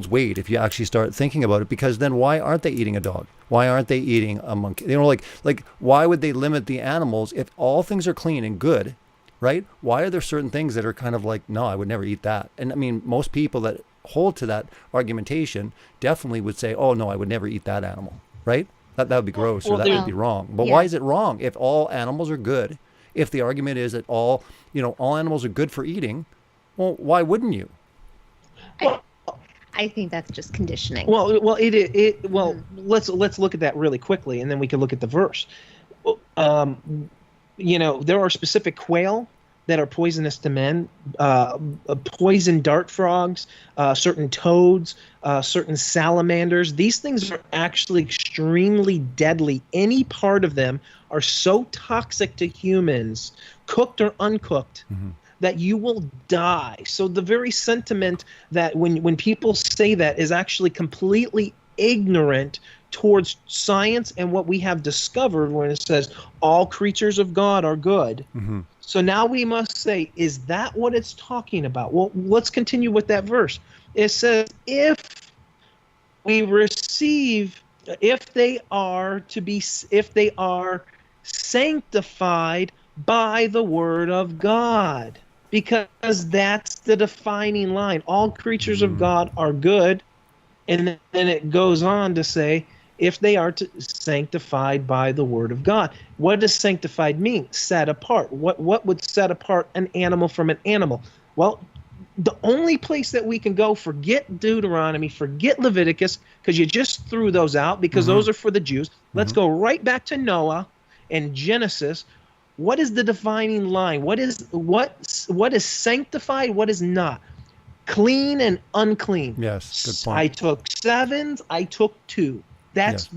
weight if you actually start thinking about it, because then why aren't they eating a dog? Why aren't they eating a monkey? Like why would they limit the animals if all things are clean and good, right? Why are there certain things that are kind of like, no, I would never eat that? And I mean, most people that hold to that argumentation definitely would say, oh no, I would never eat that animal, right? That would be gross, or that would be wrong. But why is it wrong if all animals are good? If the argument is that all animals are good for eating, well, why wouldn't you? I think that's just conditioning. Well, let's look at that really quickly, and then we can look at the verse. There are specific quail that are poisonous to men, poison dart frogs, certain toads, certain salamanders. These things are actually extremely deadly. Any part of them are so toxic to humans, cooked or uncooked, that you will die. So the very sentiment that when people say that is actually completely ignorant towards science and what we have discovered when it says all creatures of God are good. So now we must say, is that what it's talking about? Well, let's continue with that verse. It says, if they are sanctified by the word of God. Because that's the defining line. All creatures of God are good. And then it goes on to say, if they are sanctified by the word of God. What does sanctified mean? Set apart. What would set apart an animal from an animal? Well, the only place that we can go, forget Deuteronomy, forget Leviticus, because you just threw those out because those are for the Jews. Let's go right back to Noah and Genesis. What is the defining line? What is sanctified? What is not? Clean and unclean. Yes, good point. I took 7s. I took 2. That's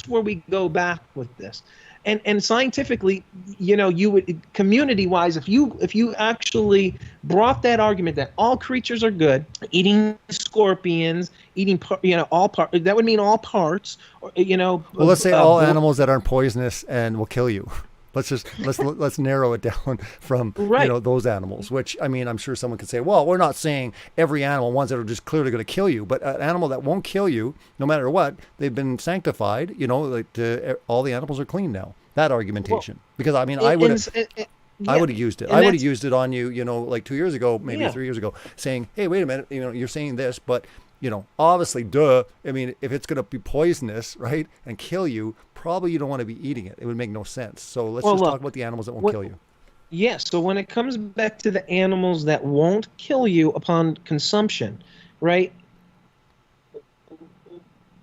where we go back with this. And scientifically, you would, community-wise, if you actually brought that argument that all creatures are good, eating scorpions, eating all parts, that would mean all parts. Well, let's say all animals that aren't poisonous and will kill you. Let's narrow it down from those animals. Which, I mean, I'm sure someone could say, well, we're not saying every animal, ones that are just clearly going to kill you, but an animal that won't kill you, no matter what, they've been sanctified. All the animals are clean now. That argumentation, because I mean, I would have used it. I would have used it on you, like 2 years ago, maybe 3 years ago, saying, hey, wait a minute, you're saying this, but obviously, duh. I mean, if it's going to be poisonous, right, and kill you, probably you don't want to be eating it. It would make no sense. So let's talk about the animals that won't kill you. Yes. So when it comes back to the animals that won't kill you upon consumption, right?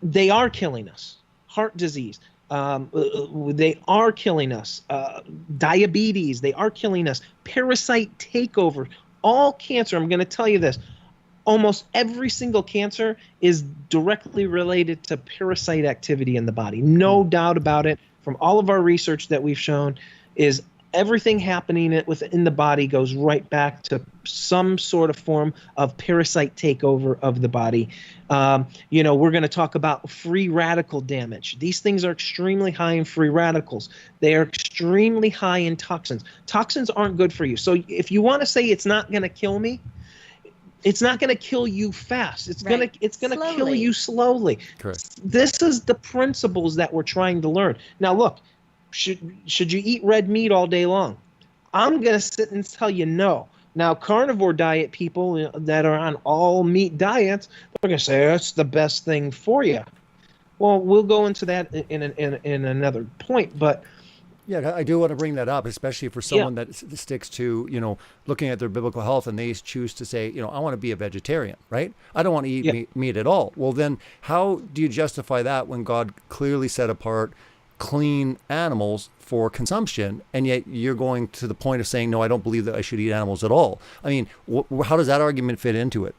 They are killing us. Heart disease. They are killing us. Diabetes. They are killing us. Parasite takeover. All cancer. I'm going to tell you this. Almost every single cancer is directly related to parasite activity in the body. No doubt about it. From all of our research that we've shown, is everything happening within the body goes right back to some sort of form of parasite takeover of the body. We're going to talk about free radical damage. These things are extremely high in free radicals. They are extremely high in toxins. Toxins aren't good for you. So if you want to say it's not going to kill me, it's not going to kill you fast. It's going to kill you slowly. Correct. This is the principles that we're trying to learn. Now, look, should you eat red meat all day long? I'm going to sit and tell you no. Now, carnivore diet people that are on all meat diets, they're going to say that's the best thing for you. Well, we'll go into that in another point, but. Yeah, I do want to bring that up, especially for someone that sticks to, looking at their biblical health, and they choose to say, I want to be a vegetarian, right? I don't want to eat meat at all. Well, then how do you justify that when God clearly set apart clean animals for consumption, and yet you're going to the point of saying, no, I don't believe that I should eat animals at all? I mean, how does that argument fit into it?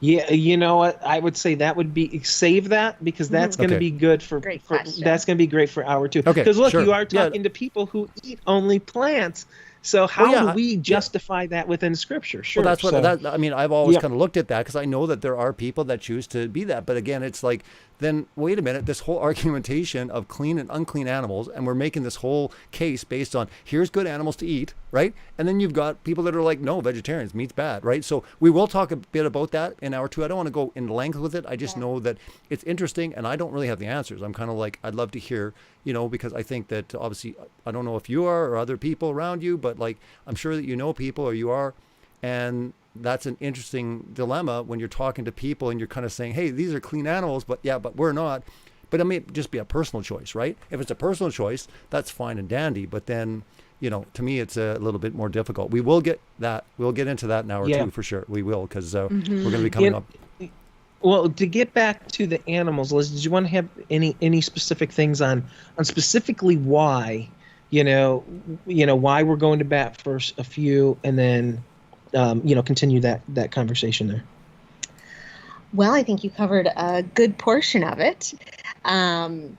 Yeah, you know what? I would say that would be save that, because that's going to be good for that's going to be great for hour 2. Okay, because look, you are talking to people who eat only plants. So how do we justify that within Scripture? Sure. Well, that's what I mean. I've always kind of looked at that, because I know that there are people that choose to be that. But again, it's like, then wait a minute, this whole argumentation of clean and unclean animals, and we're making this whole case based on here's good animals to eat, right? And then you've got people that are like, no, vegetarians, meat's bad, right? So we will talk a bit about that in hour 2. I don't want to go in length with it. I just know that it's interesting, and I don't really have the answers. I'm kind of like, I'd love to hear, because I think that obviously, I don't know if you are or other people around you, but like, I'm sure that you know people, or you are, and that's an interesting dilemma when you're talking to people and you're kind of saying, hey, these are clean animals, but we're not. But it may just be a personal choice, right? If it's a personal choice, that's fine and dandy. But then, to me, it's a little bit more difficult. We will get that. We'll get into that in hour 2 for sure. We will, because we're going to be coming up. Well, to get back to the animals, Liz, did you want to have any specific things on specifically why, why we're going to bat for a few, and then continue that conversation there? Well, I think you covered a good portion of it. And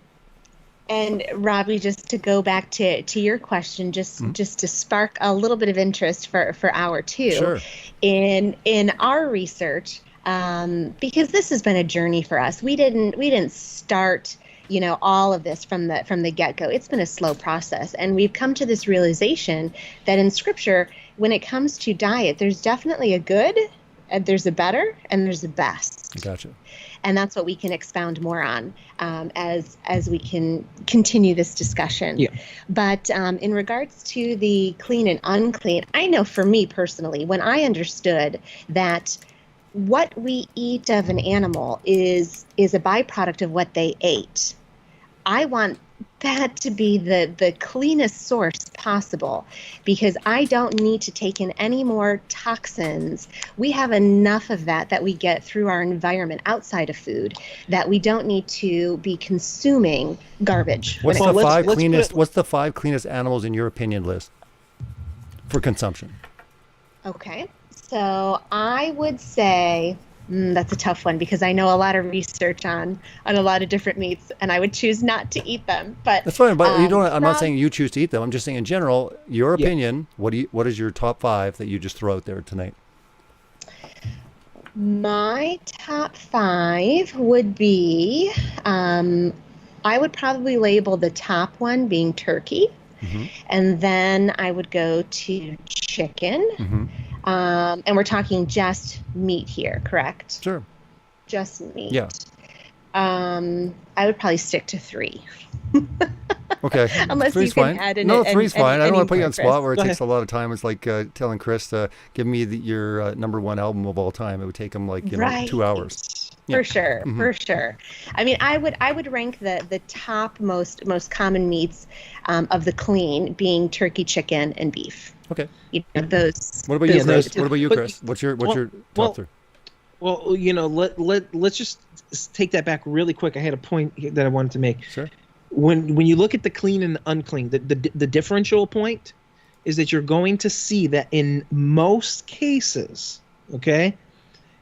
Robbie, just to go back to your question, just to spark a little bit of interest for hour 2, sure. in our research, because this has been a journey for us. We didn't start all of this from the get-go. It's been a slow process, and we've come to this realization that in Scripture, when it comes to diet, there's definitely a good, there's a better, and there's a best. Gotcha. And that's what we can expound more on as we can continue this discussion. Yeah. But in regards to the clean and unclean, I know for me personally, when I understood that what we eat of an animal is a byproduct of what they ate, I want that to be the cleanest source possible, because I don't need to take in any more toxins. We have enough of that we get through our environment outside of food, that we don't need to be consuming garbage. What's the five cleanest animals in your opinion, Liz, for consumption? Okay, so I would say that's a tough one, because I know a lot of research on a lot of different meats, and I would choose not to eat them. But that's fine. But you don't. I'm not saying you choose to eat them. I'm just saying in general, your opinion. What is your top five that you just throw out there tonight? My top five would be, I would probably label the top one being turkey, and then I would go to chicken. And we're talking just meat here, correct? Sure. Just meat. Yeah. I would probably stick to 3. Okay. Unless three's you can fine. add in No, 3's fine. I don't want to put you on the Chris. spot where it takes a lot of time. It's like telling Chris to give me your number one album of all time. It would take him like 2 hours. Yeah. For sure, for sure. I mean, I would rank the top most common meats of the clean being turkey, chicken, and beef. Okay. Those. What about you, Chris? What about you, Chris? What's your top 3? Well, let's just take that back really quick. I had a point that I wanted to make. Sure. When you look at the clean and the unclean, the differential point is that you're going to see that in most cases, okay,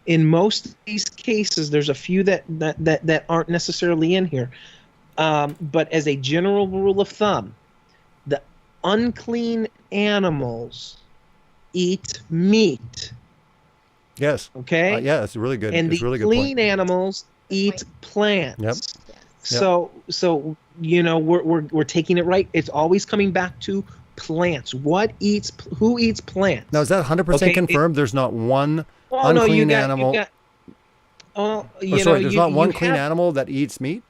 in most of these cases, there's a few that aren't necessarily in here, but as a general rule of thumb, the unclean animals eat meat. Yes. Okay. Yeah, it's really good. And it's the really good clean point. animals eat plants. Yep. So we're taking it right. It's always coming back to plants. Who eats plants? Now, is that 100% confirmed? There's not one unclean animal. There's not one clean animal that eats meat.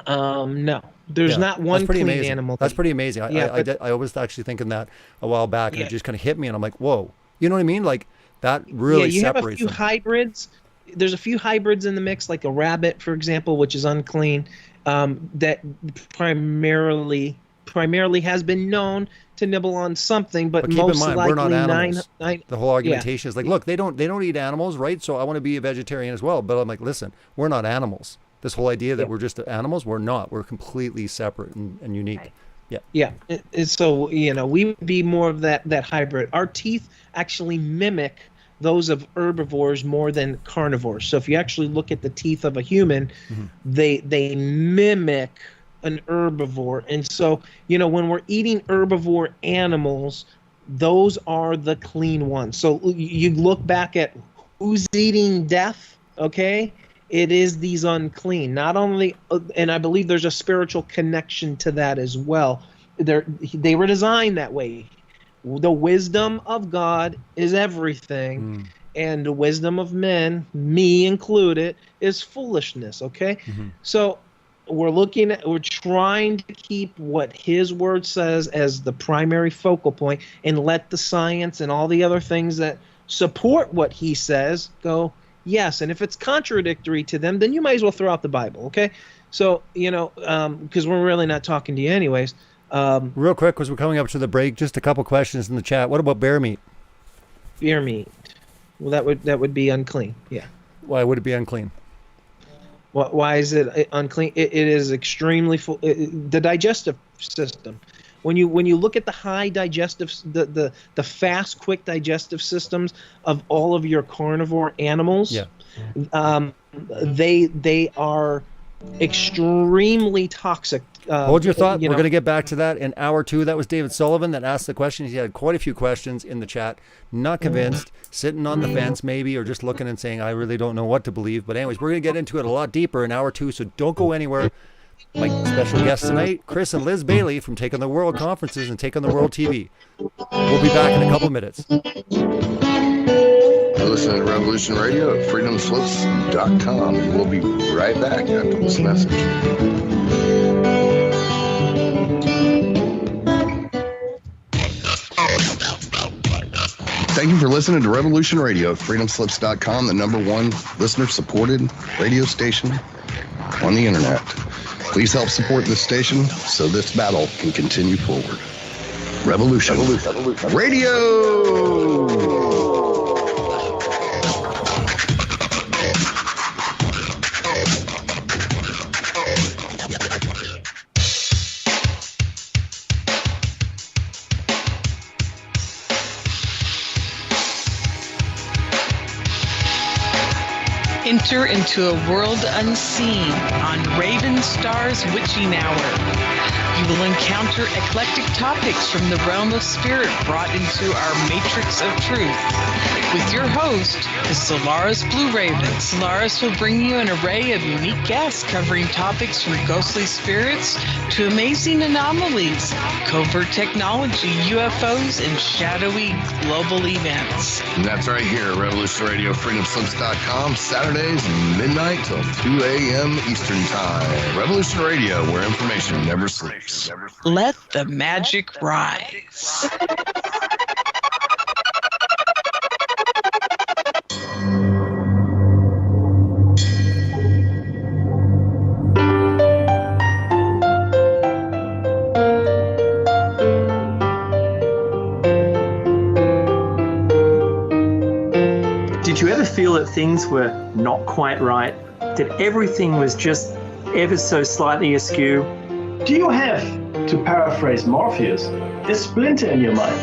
No, there's not one clean amazing. animal. That's pretty amazing. I was actually thinking that a while back, and it just kind of hit me, and I'm like, whoa, you know what I mean? Like that really separates. Have a few hybrids. There's a few hybrids in the mix, like a rabbit, for example, which is unclean. That primarily has been known to nibble on something, but keep most in mind, likely we're not animals. The whole argumentation is like, look, they don't eat animals, right? So I want to be a vegetarian as well. But I'm like, listen, we're not animals. This whole idea that we're just animals, we're not. We're completely separate and unique. Right. Yeah. Yeah. So we would be more of that hybrid. Our teeth actually mimic those of herbivores more than carnivores. So if you actually look at the teeth of a human, they mimic an herbivore. And so, when we're eating herbivore animals, those are the clean ones. So you look back at who's eating death, okay? It is these unclean. Not only, and I believe there's a spiritual connection to that as well. They were designed that way. The wisdom of God is everything, and the wisdom of men, me included, is foolishness, okay? So we're trying to keep what his word says as the primary focal point, and let the science and all the other things that support what he says go, yes. And if it's contradictory to them, then you might as well throw out the Bible, okay? So, because we're really not talking to you anyways. Real quick, because we're coming up to the break, just a couple questions in the chat. What about bear meat? Bear meat. Well, that would be unclean. Yeah. Why would it be unclean? Why is it unclean? It is extremely full. The digestive system. When you look at the high digestive, the fast, quick digestive systems of all of your carnivore animals, they are extremely toxic. Hold your thought. We're going to get back to that in hour 2. That was David Sullivan that asked the question. He had quite a few questions in the chat. Not convinced, sitting on the fence maybe, or just looking and saying, I really don't know what to believe. But anyways, we're going to get into it a lot deeper in hour 2, so don't go anywhere. My special guests tonight, Chris and Liz Bailey from Take on the World Conferences and Take on the World TV. We'll be back in a couple minutes. You're listening to Revolution Radio at freedomslips.com. And we'll be right back after this message. Thank you for listening to Revolution Radio at freedomslips.com, the #1 listener-supported radio station on the internet. Please help support this station so this battle can continue forward. Revolution Radio! Enter into a world unseen on Raven Star's Witching Hour. You will encounter eclectic topics from the realm of spirit brought into our matrix of truth. With your host, the Solaris Blue Raven. Solaris will bring you an array of unique guests covering topics from ghostly spirits to amazing anomalies, covert technology, UFOs, and shadowy global events. And that's right here, Revolution Radio, freedomslips.com, Saturdays, midnight till 2 a.m. Eastern Time. Revolution Radio, where information never sleeps. Let the magic rise. Did you ever feel that things were not quite right? That everything was just ever so slightly askew? Do you have, to paraphrase Morpheus, a splinter in your mind?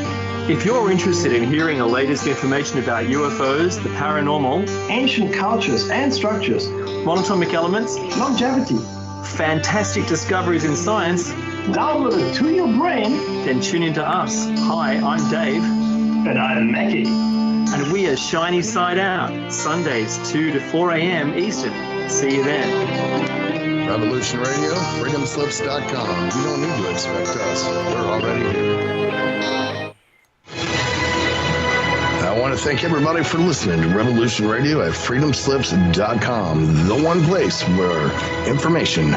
If you're interested in hearing the latest information about UFOs, the paranormal, Ancient cultures and structures, monatomic elements, longevity, fantastic discoveries in science, downloaded to your brain, then tune into us. Hi, I'm Dave. and I'm Mackie. And we are Shiny Side Out, Sundays 2 to 4 a.m. Eastern. See you then. Revolution Radio, freedomslips.com. You don't need to expect us. We're already here. I want to thank everybody for listening to Revolution Radio at freedomslips.com, the one place where information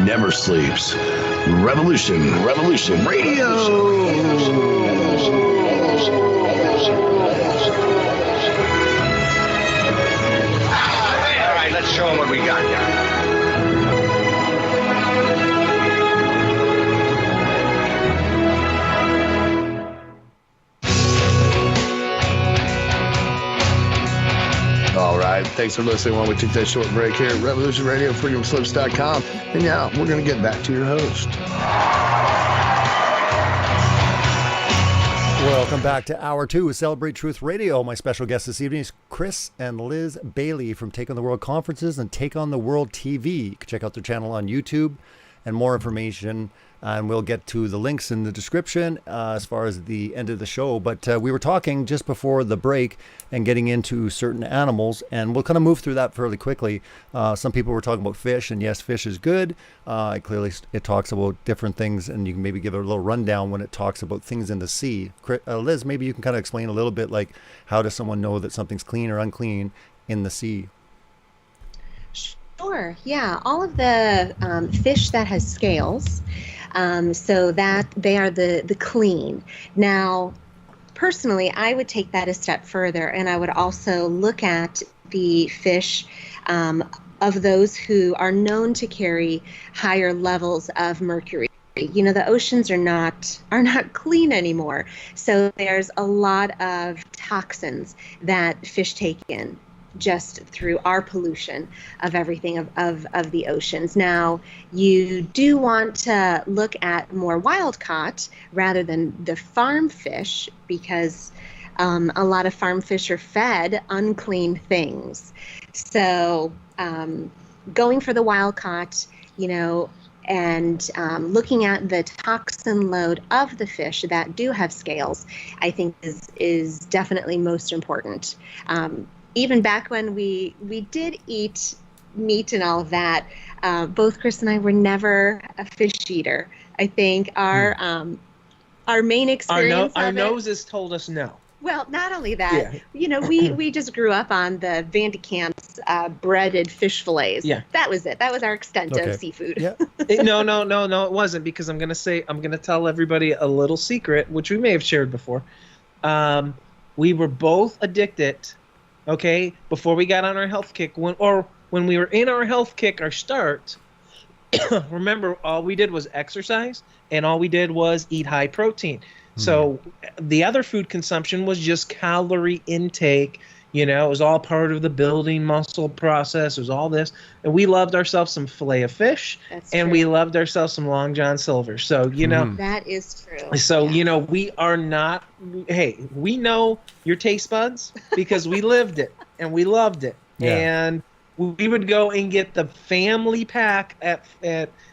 never sleeps. Revolution Radio. All right, let's show them what we got here. All right, thanks for listening while we took that short break here at Revolution Radio, freedomslips.com. And now we're going to get back to your host. Welcome back to Hour 2 of Celebrate Truth Radio. My special guest this evening is Chris and Liz Bailey from Take on the World Conferences and Take on the World TV. You can check out their channel on YouTube and more information. And we'll get to the links in the description as far as the end of the show. But we were talking just before the break and getting into certain animals, and we'll kind of move through that fairly quickly. Some people were talking about fish, and yes, fish is good. Clearly, it talks about different things, and you can maybe give it a little rundown when it talks about things in the sea. Liz, maybe you can kind of explain a little bit, like how does someone know that something's clean or unclean in the sea? Sure, yeah. All of the fish that has scales, so that they are the clean. Now, personally, I would take that a step further, and I would also look at the fish of those who are known to carry higher levels of mercury. You know, the oceans are not clean anymore, so there's a lot of toxins that fish take in just through our pollution of everything of the oceans. Now, you do want to look at more wild caught rather than the farm fish, because a lot of farm fish are fed unclean things. So going for the wild caught, you know, and looking at the toxin load of the fish that do have scales, I think is definitely most important. Even back when we did eat meat and all of that, both Chris and I were never a fish eater. I think our main experience our noses told us no. Well, not only that, you know, we just grew up on the Van de Kamp's breaded fish fillets. Yeah. That was it. That was our extent of seafood. Yeah. No, it wasn't, because I'm going to tell everybody a little secret, which we may have shared before. We were both addicted, okay, before we got on our health kick, when we were in our health kick, our start, remember, all we did was exercise, and all we did was eat high protein. So the other food consumption was just calorie intake. You know, it was all part of the building muscle process. It was all this. And we loved ourselves some filet of fish. That's and true. we loved ourselves some Long John Silver. So, you know. That is true. So, Yeah. you know, we are not, hey, we know your taste buds because we lived it and we loved it. Yeah. And we would go and get the family pack at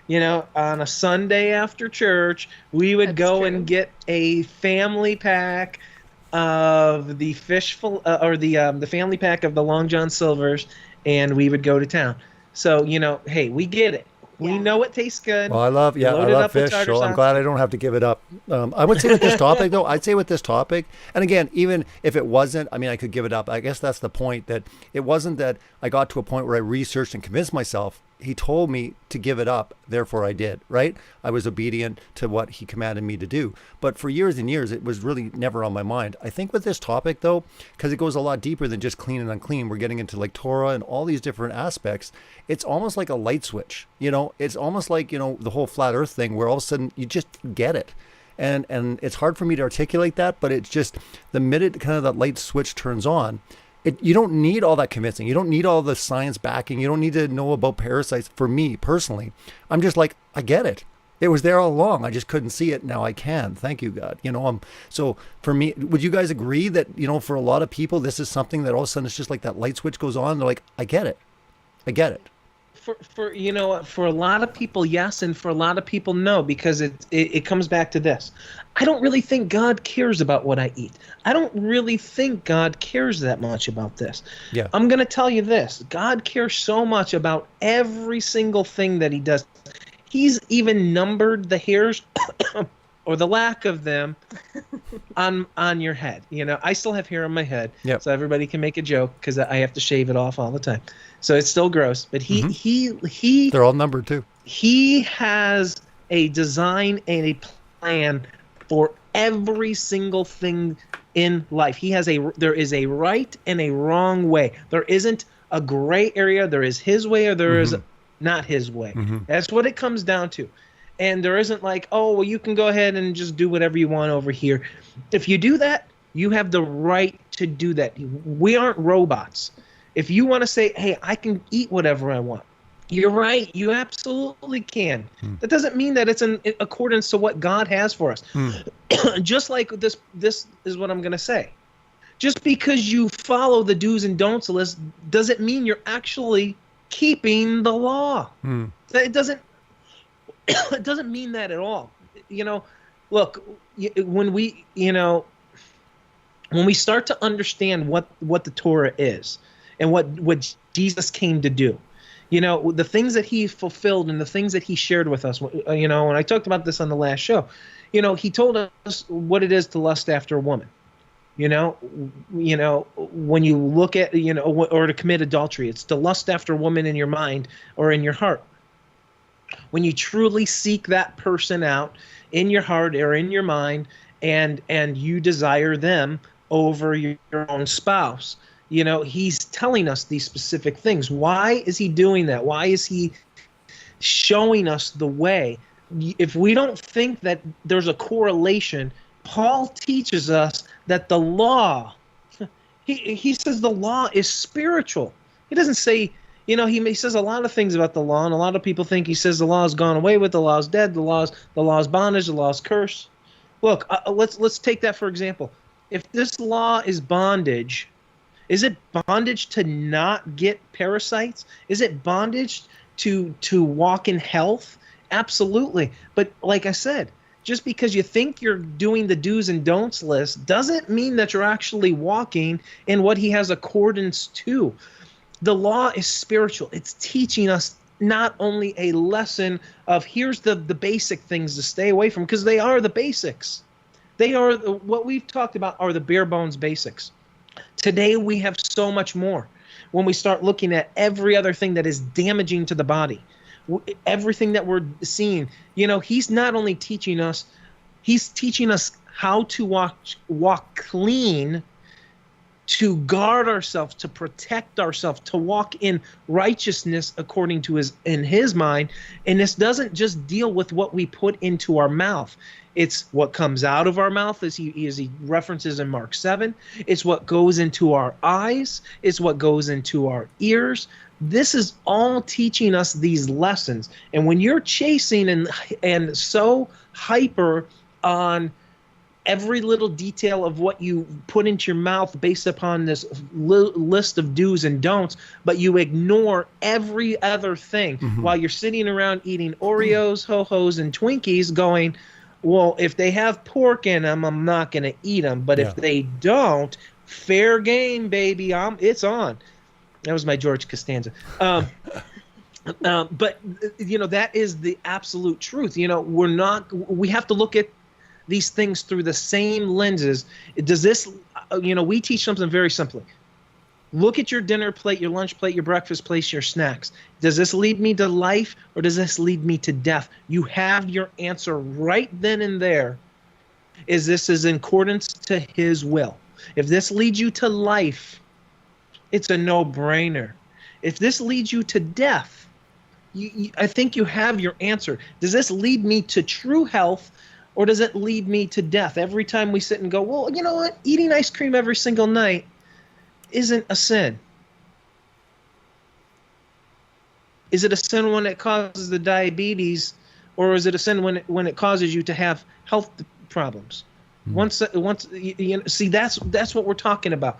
you know, on a Sunday after church. We would That's go true. and get a family pack of the the family pack of the Long John Silvers, and we would go to town. So, you know, hey, we get it. We Yeah. know it tastes good. Well, I love Load it up with fish, tartar so I'm sauce. glad I don't have to give it up. I would say with this topic, though, and again, even if it wasn't, I mean, I could give it up. I guess that's the point, that it wasn't that I got to a point where I researched and convinced myself. He told me to give it up, therefore I did, right? I was obedient to what he commanded me to do. But for years and years, it was really never on my mind. I think with this topic, though, because it goes a lot deeper than just clean and unclean, we're getting into like Torah and all these different aspects. It's almost like a light switch, you know? It's almost like, you know, the whole flat earth thing where all of a sudden you just get it. And it's hard for me to articulate that, but it's just the minute kind of that light switch turns on, you don't need all that convincing. You don't need all the science backing. You don't need to know about parasites. For me personally, I'm just like, I get it. It was there all along. I just couldn't see it. Now I can. Thank you, God. You know, so for me, would you guys agree that, you know, for a lot of people, this is something that all of a sudden it's just like that light switch goes on. They're like, I get it. I get it. For you know, for a lot of people, yes, and for a lot of people, no, because it comes back to this. I don't really think God cares about what I eat. I don't really think God cares that much about this. Yeah. I'm going to tell you this. God cares so much about every single thing that he does. He's even numbered the hairs or the lack of them on your head. You know, I still have hair on my head, Yep. so everybody can make a joke because I have to shave it off all the time. So it's still gross, but he They're all numbered too. he has a design and a plan for every single thing in life. There is a right and a wrong way. There isn't a gray area. There is his way or there is not his way. That's what it comes down to. And there isn't like, oh, well, you can go ahead and just do whatever you want over here. If you do that, you have the right to do that. We aren't robots. If you want to say, hey, I can eat whatever I want, you're right. You absolutely can. That doesn't mean that it's in accordance to what God has for us. Just like this is what I'm going to say. Just because you follow the do's and don'ts list doesn't mean you're actually keeping the law. It doesn't mean that at all. You know, look, when we start to understand what the Torah is and what Jesus came to do, you know, the things that he fulfilled and the things that he shared with us, you know, and I talked about this on the last show, you know, he told us what it is to lust after a woman. You know, when you look at, you know, or to commit adultery, it's to lust after a woman in your mind or in your heart. When you truly seek that person out in your heart or in your mind and you desire them over your own spouse, you know, he's telling us these specific things. Why is he doing that? Why is he showing us the way? If we don't think that there's a correlation, Paul teaches us that the law, he says the law is spiritual. He doesn't say, you know, he says a lot of things about the law, and a lot of people think he says the law has gone away with, the law is dead, the law is bondage, the law is curse. Look, let's take that for example. If this law is bondage, is it bondage to not get parasites? Is it bondage to walk in health? Absolutely. But like I said, just because you think you're doing the do's and don'ts list doesn't mean that you're actually walking in what he has accordance to. The law is spiritual. It's teaching us not only a lesson of here's the basic things to stay away from, because they are the basics. They are what we've talked about are the bare bones basics. Today we have so much more when we start looking at every other thing that is damaging to the body. Everything that we're seeing, you know, he's not only teaching us, he's teaching us how to walk clean to guard ourselves, to protect ourselves, to walk in righteousness according to his mind. And this doesn't just deal with what we put into our mouth. It's what comes out of our mouth, as he references in Mark 7. It's what goes into our eyes. It's what goes into our ears. This is all teaching us these lessons. And when you're chasing and so hyper on every little detail of what you put into your mouth based upon this list of do's and don'ts, but you ignore every other thing while you're sitting around eating Oreos, Ho-Hos, and Twinkies going, well, if they have pork in them, I'm not going to eat them. But if they don't, fair game, baby. It's on. That was my George Costanza. But, that is the absolute truth. We have to look at these things through the same lenses. Does this, we teach something very simply. Look at your dinner plate, your lunch plate, your breakfast plate, your snacks. Does this lead me to life or does this lead me to death? You have your answer right then and there. Is this in accordance to his will? If this leads you to life, it's a no-brainer. If this leads you to death, I think you have your answer. Does this lead me to true health? Or does it lead me to death? Every time we sit and go, well, you know what? Eating ice cream every single night isn't a sin. Is it a sin when it causes the diabetes, or is it a sin when it causes you to have health problems? See, that's what we're talking about.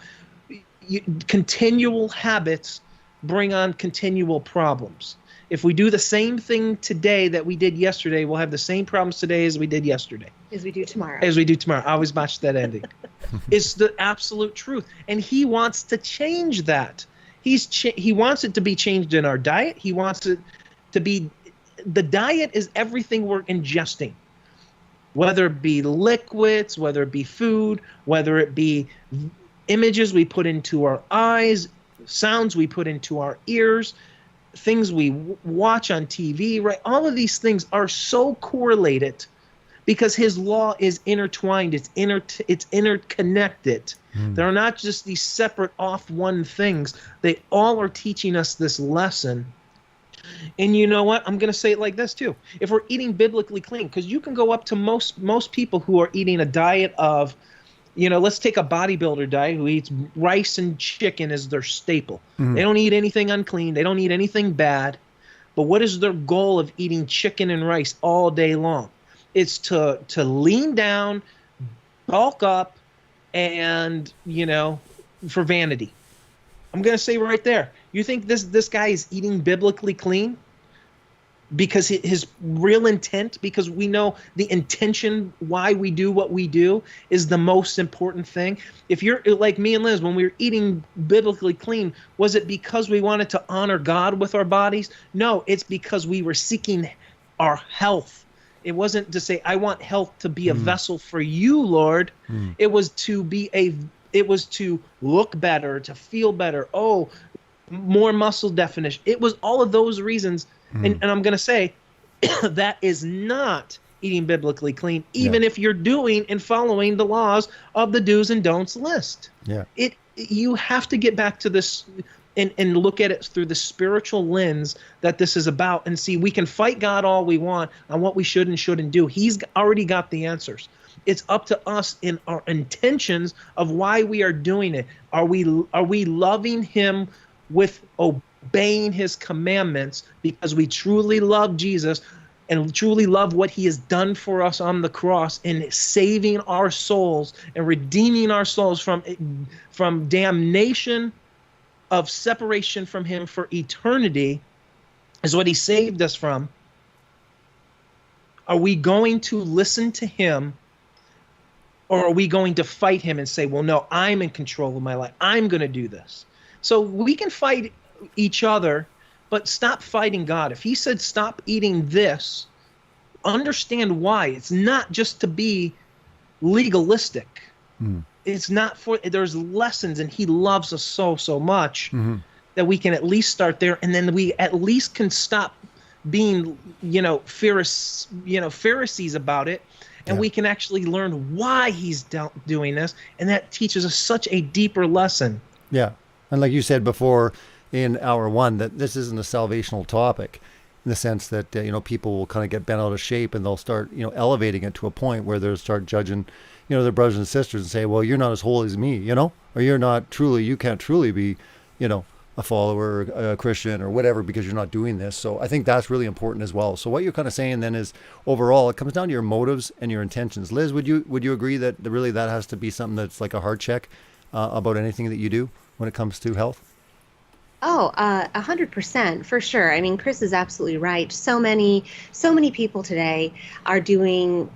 Continual habits bring on continual problems. If we do the same thing today that we did yesterday, we'll have the same problems today as we did yesterday. As we do tomorrow. I always botch that ending. It's the absolute truth. And he wants to change that. He wants it to be changed in our diet. He wants it to be, the diet is everything we're ingesting. Whether it be liquids, whether it be food, whether it be images we put into our eyes, sounds we put into our ears, things we watch on TV, right? All of these things are so correlated because his law is intertwined. It's interconnected. They're not just these separate off one things. They all are teaching us this lesson. And you know what? I'm going to say it like this too. If we're eating biblically clean, because you can go up to most people who are eating a diet of, let's take a bodybuilder diet who eats rice and chicken as their staple. They don't eat anything unclean. They don't eat anything bad. But what is their goal of eating chicken and rice all day long? It's to lean down, bulk up, and, for vanity. I'm going to say right there, you think this guy is eating biblically clean? Because his real intent, because we know the intention why we do what we do is the most important thing. If you're like me and Liz, when we were eating biblically clean, was it because we wanted to honor God with our bodies? No, it's because we were seeking our health. It wasn't to say, I want health to be a vessel for you, Lord. It was to look better, to feel better. Oh, more muscle definition. It was all of those reasons. And I'm going to say that is not eating biblically clean, even if you're doing and following the laws of the do's and don'ts list. You have to get back to this and look at it through the spiritual lens that this is about and see we can fight God all we want on what we should and shouldn't do. He's already got the answers. It's up to us in our intentions of why we are doing it. Are we loving him with obeying his commandments because we truly love Jesus and truly love what he has done for us on the cross in saving our souls and redeeming our souls from damnation of separation from him for eternity is what he saved us from? Are we going to listen to him, or are we going to fight him and say, well, no, I'm in control of my life. I'm going to do this. So we can fight each other, but stop fighting God. If he said stop eating this, understand why. It's not just to be legalistic. It's not there's lessons, and he loves us so much that we can at least start there, and then we at least can stop being, Pharisees about it, and we can actually learn why he's doing this, and that teaches us such a deeper lesson. Yeah. And like you said before in hour one, that this isn't a salvational topic, in the sense that, people will kind of get bent out of shape, and they'll start, elevating it to a point where they'll start judging, their brothers and sisters, and say, well, you're not as holy as me, or you can't truly be, a follower, a Christian, or whatever, because you're not doing this. So I think that's really important as well. So what you're kind of saying then is, overall, it comes down to your motives and your intentions. Liz, would you agree that really that has to be something that's like a hard check about anything that you do when it comes to health? Oh, 100% for sure. I mean, Chris is absolutely right. So many people today are doing,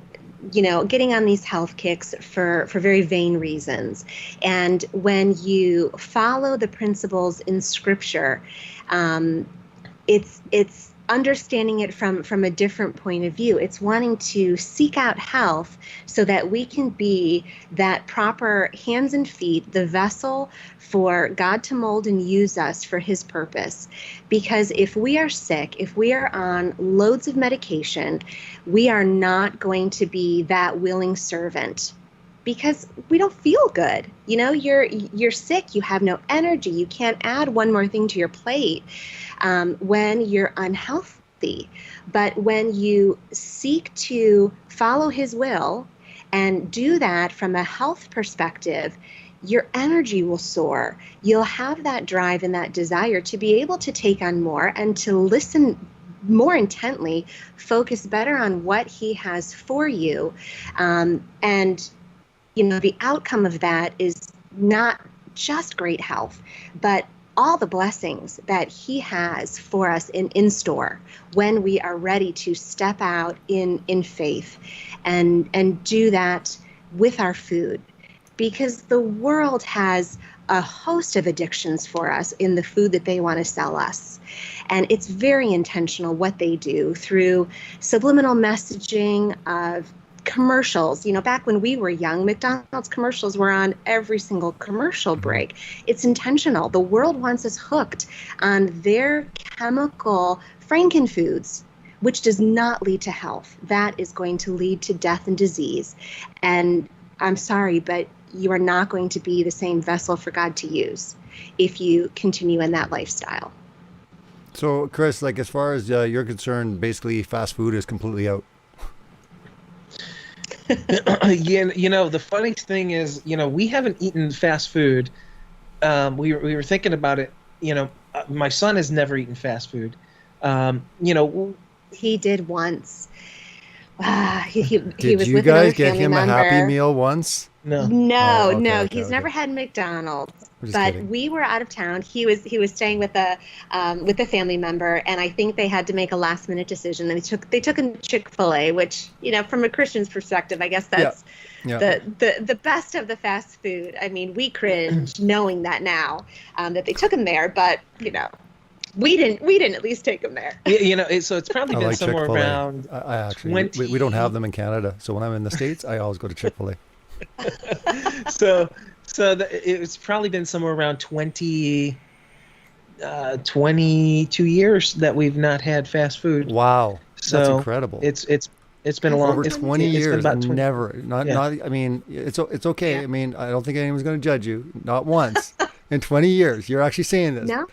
getting on these health kicks for very vain reasons. And when you follow the principles in Scripture, it's understanding it from a different point of view. It's wanting to seek out health so that we can be that proper hands and feet, the vessel for God to mold and use us for his purpose. Because if we are sick, if we are on loads of medication, we are not going to be that willing servant, because we don't feel good. You're sick, you have no energy, you can't add one more thing to your plate when you're unhealthy. But when you seek to follow his will and do that from a health perspective, your energy will soar. You'll have that drive and that desire to be able to take on more and to listen more intently, focus better on what he has for you. And the outcome of that is not just great health, but all the blessings that he has for us in store when we are ready to step out in faith and do that with our food. Because the world has a host of addictions for us in the food that they want to sell us. And it's very intentional what they do through subliminal messaging of commercials. Back when we were young, McDonald's commercials were on every single commercial break. It's intentional. The world wants us hooked on their chemical frankenfoods, which does not lead to health. That is going to lead to death and disease. And I'm sorry, but you are not going to be the same vessel for God to use if you continue in that lifestyle. So, Chris, like as far as you're concerned, basically fast food is completely out. The funny thing is, we haven't eaten fast food. We were thinking about it. My son has never eaten fast food. He did once. He Did was you with guys another get family him member. A Happy Meal once? No. No, Oh, okay, he's okay. never had McDonald's. Just But kidding. we were out of town. He was staying with a family member, and I think they had to make a last minute decision. And they took him to Chick-fil-A, which from a Christian's perspective, I guess that's the best of the fast food. I mean, we cringe knowing that now that they took him there, but we didn't at least take him there. So it's probably I been like somewhere Chick-fil-A. around. I actually 20... we don't have them in Canada, so when I'm in the States, I always go to Chick-fil-A. It's probably been somewhere around 22 years that we've not had fast food. Wow, So that's incredible. It's been a long Over 20 it's been years, about 20 never. Not. I mean, it's okay. Yeah. I mean, I don't think anyone's going to judge you. Not once in 20 years. You're actually saying this. No.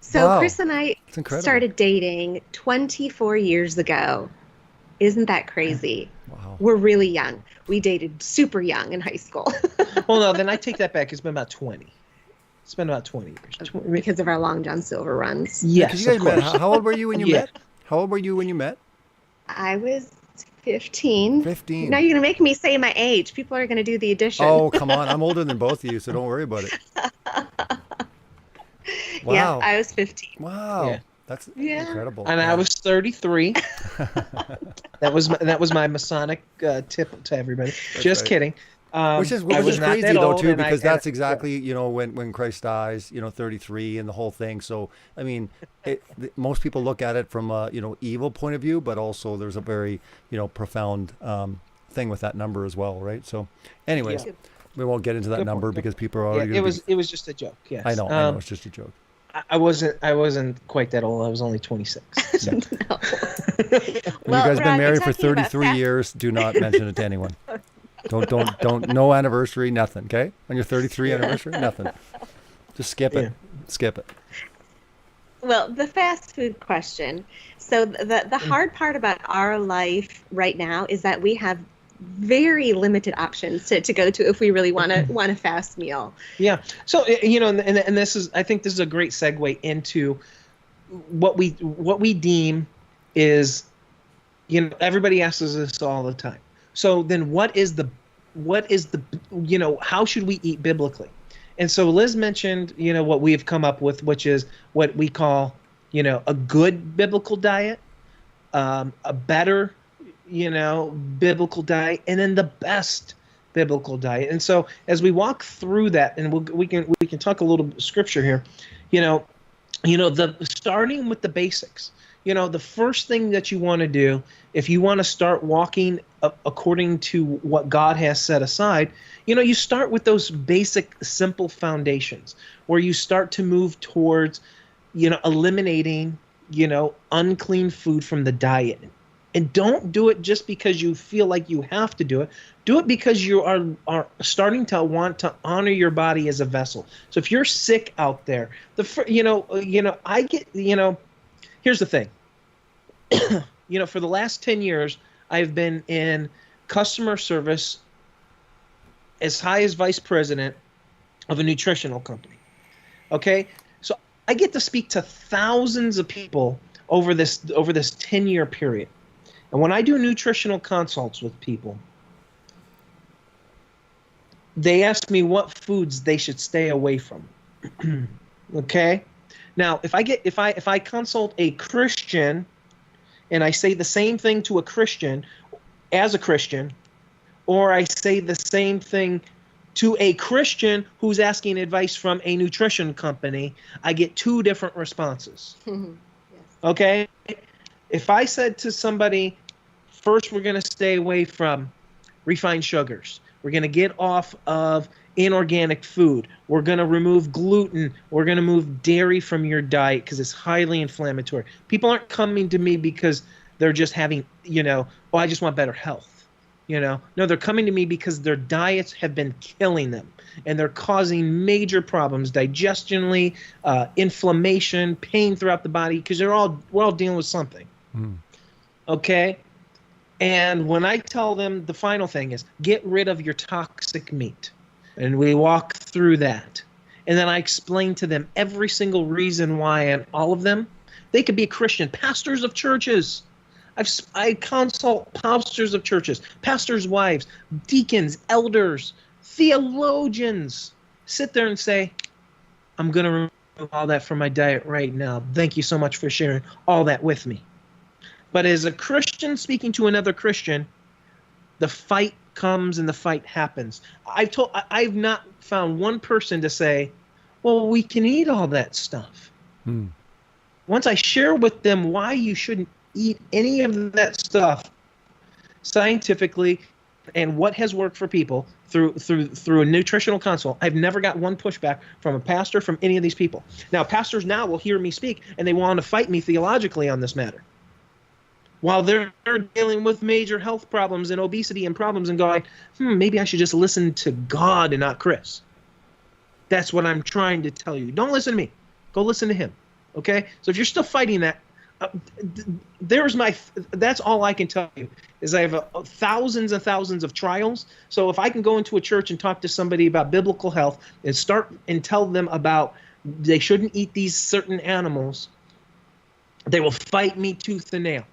So Wow. Chris and I It's incredible. started dating 24 years ago. Isn't that crazy? Wow. We're really young. We dated super young in high school Well, no, then I take that back. It's been about 20. It's been about 20 years. because of our Long John Silver runs. Yes, 'Cause you guys of met. course. How old were you when you Yeah. met? How old were you when you met? I was 15. 15. Now you're going to make me say my age. People are going to do the addition. Oh, come on. I'm older than both of you, so don't worry about it. Wow. Yeah, I was 15. Wow. Yeah. That's Yeah. incredible. And I was 33. That was my Masonic tip to everybody. Just right. kidding. Which is I was not crazy that though old, too, and because that's exactly when Christ dies, 33 and the whole thing. So I mean, most people look at it from a evil point of view, but also there's a very profound thing with that number as well, right? So, anyways, we won't get into that Good number point. because people are Yeah, already. it was just a joke. Yes. I know, it's just a joke. I wasn't quite that old. I was only 26. So. No. You guys been married for 33 years. Do not mention it to anyone. Don't. No anniversary, nothing. Okay, on your 33 anniversary, nothing. Just skip it. Skip it. Well, the fast food question. So the hard part about our life right now is that we have very limited options to go to if we really want a fast meal. Yeah. So and this is, I think this is a great segue into what we deem is, everybody asks us this all the time. So then what is the how should we eat biblically? And so Liz mentioned, what we've come up with, which is what we call, a good biblical diet, a better, biblical diet, and then the best biblical diet. And so as we walk through that, and we can talk a little scripture here, the starting with the basics. The first thing that you want to do if you want to start walking according to what God has set aside, you start with those basic, simple foundations where you start to move towards, eliminating, unclean food from the diet. And don't do it just because you feel like you have to do it. Do it because you are starting to want to honor your body as a vessel. So if you're sick out there, here's the thing. For the last 10 years, I've been in customer service as high as vice president of a nutritional company. Okay? So I get to speak to thousands of people over this 10-year period. And when I do nutritional consults with people, they ask me what foods they should stay away from. Okay? Now, if I consult a Christian and I say the same thing to a Christian as a Christian, or I say the same thing to a Christian who's asking advice from a nutrition company, I get two different responses. Yes. Okay? If I said to somebody, first we're going to stay away from refined sugars. We're going to get off of inorganic food. We're going to remove gluten. We're going to remove dairy from your diet because it's highly inflammatory. People aren't coming to me because they're just having, I just want better health. No, they're coming to me because their diets have been killing them and they're causing major problems, digestionally, inflammation, pain throughout the body, because we're all dealing with something. Okay? And when I tell them, the final thing is get rid of your toxic meat. And we walk through that. And then I explain to them every single reason why, and all of them. They could be a Christian, pastors of churches. I consult pastors of churches, pastors' wives, deacons, elders, theologians. Sit there and say, I'm going to remove all that from my diet right now. Thank you so much for sharing all that with me. But as a Christian speaking to another Christian, the fight comes and the fight happens. I've not found one person to say, well, we can eat all that stuff. Once I share with them why you shouldn't eat any of that stuff scientifically and what has worked for people through a nutritional consult, I've never got one pushback from a pastor, from any of these people. Now, pastors now will hear me speak and they want to fight me theologically on this matter, while they're dealing with major health problems and obesity and problems and going, maybe I should just listen to God and not Chris. That's what I'm trying to tell you. Don't listen to me. Go listen to him. Okay? So if you're still fighting that, that's all I can tell you, is I have thousands and thousands of trials. So if I can go into a church and talk to somebody about biblical health and start and tell them about they shouldn't eat these certain animals, they will fight me tooth and nail.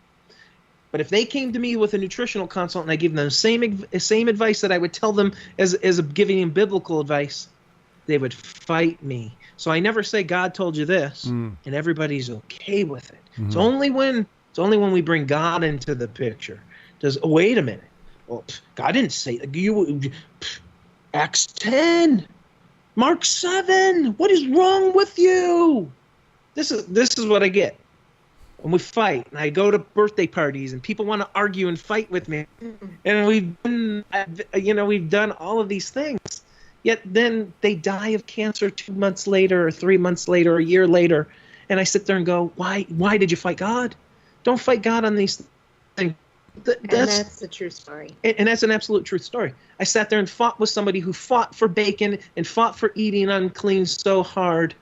But if they came to me with a nutritional consult and I give them the same advice that I would tell them as giving them biblical advice, they would fight me. So I never say God told you this, and everybody's okay with it. It's only when we bring God into the picture. Wait a minute. Well, God didn't say that. Acts 10, Mark 7. What is wrong with you? This is what I get. And we fight, and I go to birthday parties, and people want to argue and fight with me. And we've done all of these things, Yet then they die of cancer 2 months later or 3 months later or a year later. And I sit there and go, why did you fight God? Don't fight God on these things. That's the true story. And that's an absolute truth story. I sat there and fought with somebody who fought for bacon and fought for eating unclean so hard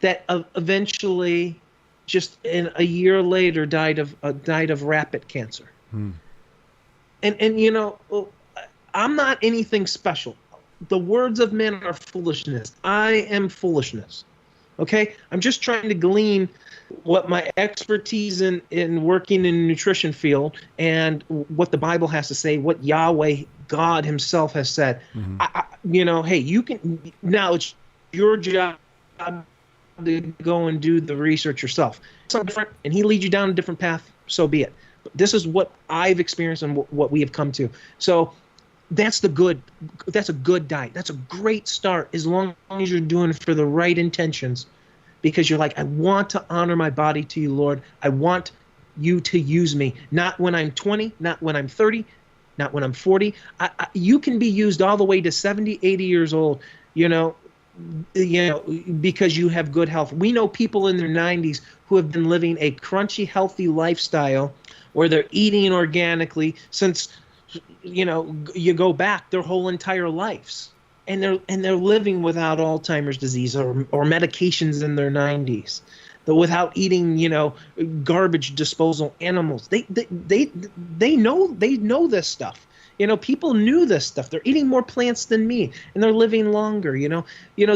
that eventually, just a year later, died of rapid cancer. And you know, I'm not anything special. The words of men are foolishness. I am foolishness. Okay? I'm just trying to glean what my expertise in working in the nutrition field and what the Bible has to say, what Yahweh, God himself has said. You know, hey, you can, now it's your job to go and do the research yourself. Something different, and he leads you down a different path, so be it. But this is what I've experienced and what we have come to. So that's a good diet. That's a great start as long as you're doing it for the right intentions, because you're like, I want to honor my body to you, Lord. I want you to use me, not when I'm 20, not when I'm 30, not when I'm 40. You can be used all the way to 70, 80 years old, you know, because you have good health. We know people in their 90s who have been living a crunchy, healthy lifestyle where they're eating organically since, you know, you go back their whole entire lives, and they're living without Alzheimer's disease or medications in their 90s, without eating, you know, garbage disposal animals. They know this stuff. You know, people knew this stuff. They're eating more plants than me, and they're living longer. You know,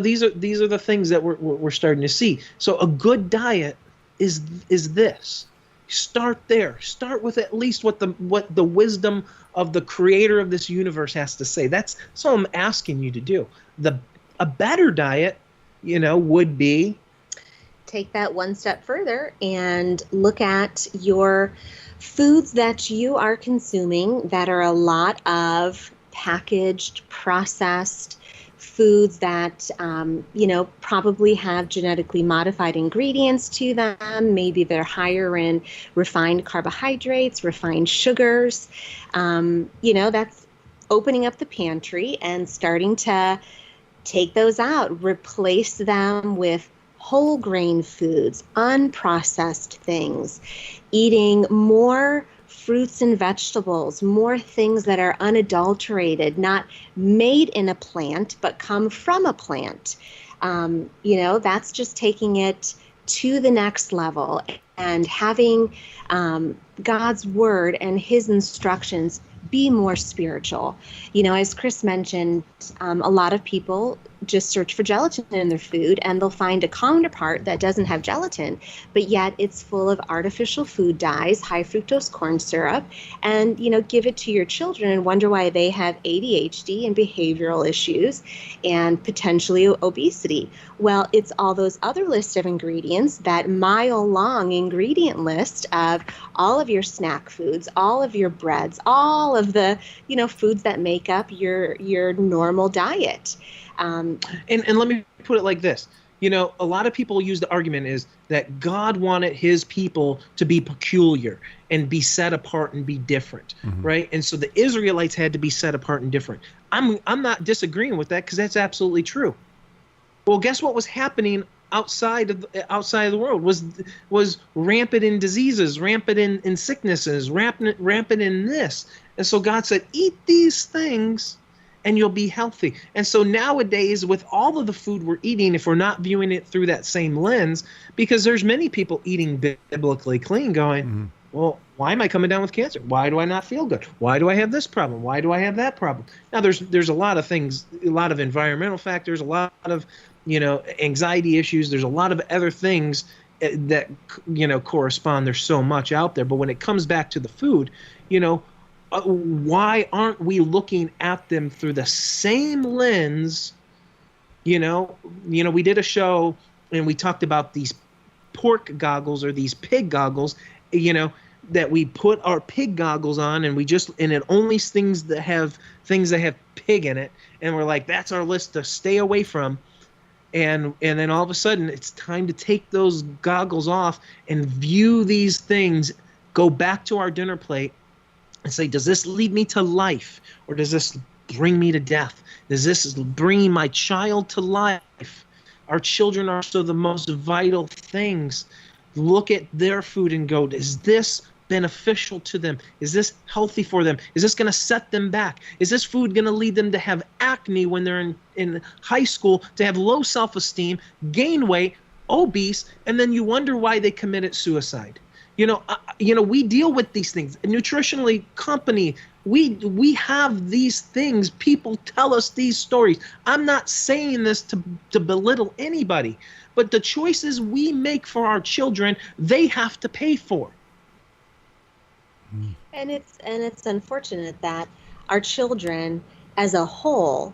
these are the things that we're starting to see. So a good diet is this. Start there. Start with at least what the wisdom of the creator of this universe has to say. That's all I'm asking you to do. A better diet, you know, would be take that one step further and look at your foods that you are consuming that are a lot of packaged, processed foods that, you know, probably have genetically modified ingredients to them. Maybe they're higher in refined carbohydrates, refined sugars. You know, that's opening up the pantry and starting to take those out, replace them with whole grain foods, unprocessed things, eating more fruits and vegetables, more things that are unadulterated, not made in a plant, but come from a plant. You know, that's just taking it to the next level and having God's word and his instructions be more spiritual. You know, as Chris mentioned, a lot of people just search for gelatin in their food, and they'll find a counterpart that doesn't have gelatin, but yet it's full of artificial food dyes, high fructose corn syrup, and, you know, give it to your children and wonder why they have ADHD and behavioral issues and potentially obesity. Well, it's all those other lists of ingredients, that mile-long ingredient list of all of your snack foods, all of your breads, all of the, you know, foods that make up your normal diet. And let me put it like this. You know, a lot of people use the argument is that God wanted his people to be peculiar and be set apart and be different, right? And so the Israelites had to be set apart and different. I'm not disagreeing with that, because that's absolutely true. Well, guess what was happening outside of the world was rampant in diseases, rampant in sicknesses, rampant in this. And so God said, eat these things and you'll be healthy. And so nowadays, with all of the food we're eating, if we're not viewing it through that same lens, because there's many people eating biblically clean going, well, why am I coming down with cancer? Why do I not feel good? Why do I have this problem? Why do I have that problem? Now, there's a lot of things, a lot of environmental factors, a lot of, you know, anxiety issues. There's a lot of other things that, you know, correspond. There's so much out there. But when it comes back to the food, you know, why aren't we looking at them through the same lens? You know, we did a show and we talked about these pork goggles or these pig goggles, you know, that we put our pig goggles on and it only things that have pig in it. And we're like, that's our list to stay away from. And then all of a sudden it's time to take those goggles off and view these things, go back to our dinner plate and say, does this lead me to life, or does this bring me to death? Is this bringing my child to life? Our children are so the most vital things. Look at their food and go, is this beneficial to them? Is this healthy for them? Is this going to set them back? Is this food going to lead them to have acne when they're in high school, to have low self-esteem, gain weight, obese, and then you wonder why they committed suicide? We deal with these things. Nutritionally, company, we have these things. People tell us these stories. I'm not saying this to belittle anybody, but the choices we make for our children, they have to pay for. And it's unfortunate that our children as a whole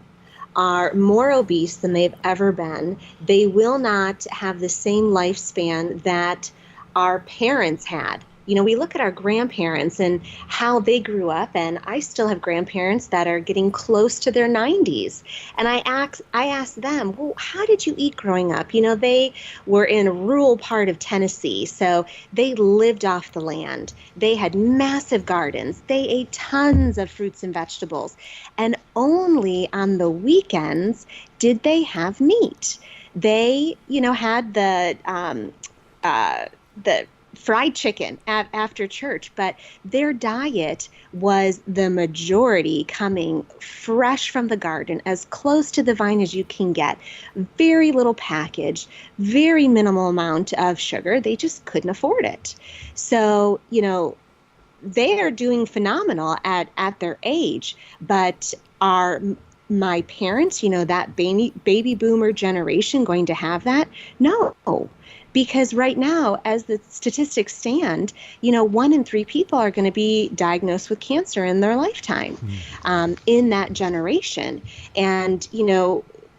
are more obese than they've ever been. They will not have the same lifespan that our parents had. We look at our grandparents and how they grew up, and I still have grandparents that are getting close to their 90s. And I asked them, well, how did you eat growing up? They were in a rural part of Tennessee, so they lived off the land. They had massive gardens. They ate tons of fruits and vegetables. And only on the weekends did they have meat. They, had the fried chicken after church, but their diet was the majority coming fresh from the garden, as close to the vine as you can get. Very little packaged, very minimal amount of sugar. They just couldn't afford it. So, they are doing phenomenal at their age, but my parents, that baby boomer generation going to have that? No. Because right now, as the statistics stand, 1 in 3 people are going to be diagnosed with cancer in their lifetime, in that generation. And,